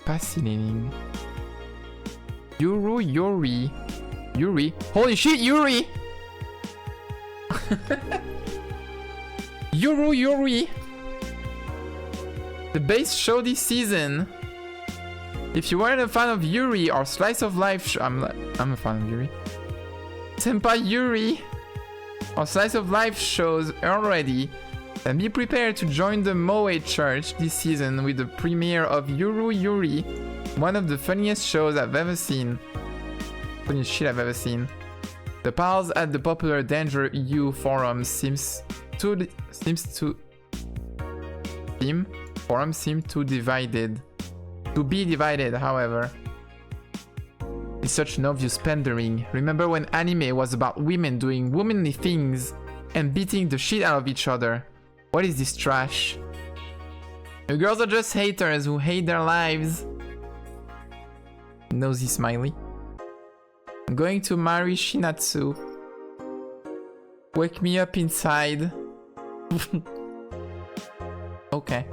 Fascinating. Yuri. Holy shit, Yuri! Yuri! The base show this season. If you weren't a fan of Yuri or Slice of Life I'm a fan of Yuri. Senpai Yuri or Slice of Life shows already, then be prepared to join the Moe Church this season with the premiere of Yuri, one of the funniest shows I've ever seen. Funniest shit I've ever seen. The pals at the popular Danger EU forum seem divided. To be divided, however. It's such an obvious pandering. Remember when anime was about women doing womanly things and beating the shit out of each other? What is this trash? The girls are just haters who hate their lives. Nosy smiley. I'm going to marry Shinatsu. Wake me up inside. Okay.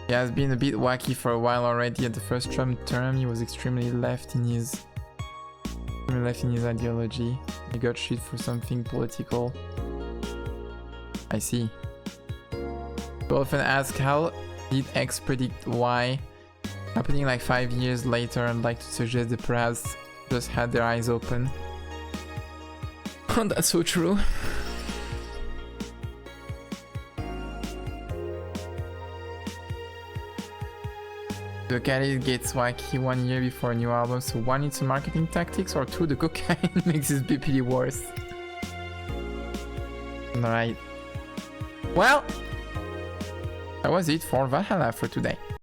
He has been a bit wacky for a while already. At the first Trump term, he was extremely left in his ideology. He got shit for something political. I see. People often ask, how did X predict Y? Happening like 5 years later, I'd like to suggest they perhaps just had their eyes open. That's so true. The Khalid gets wacky 1 year before a new album, so 1, it's a marketing tactics, or 2, the cocaine makes this BPD worse. Alright. Well, that was it for Valhalla for today.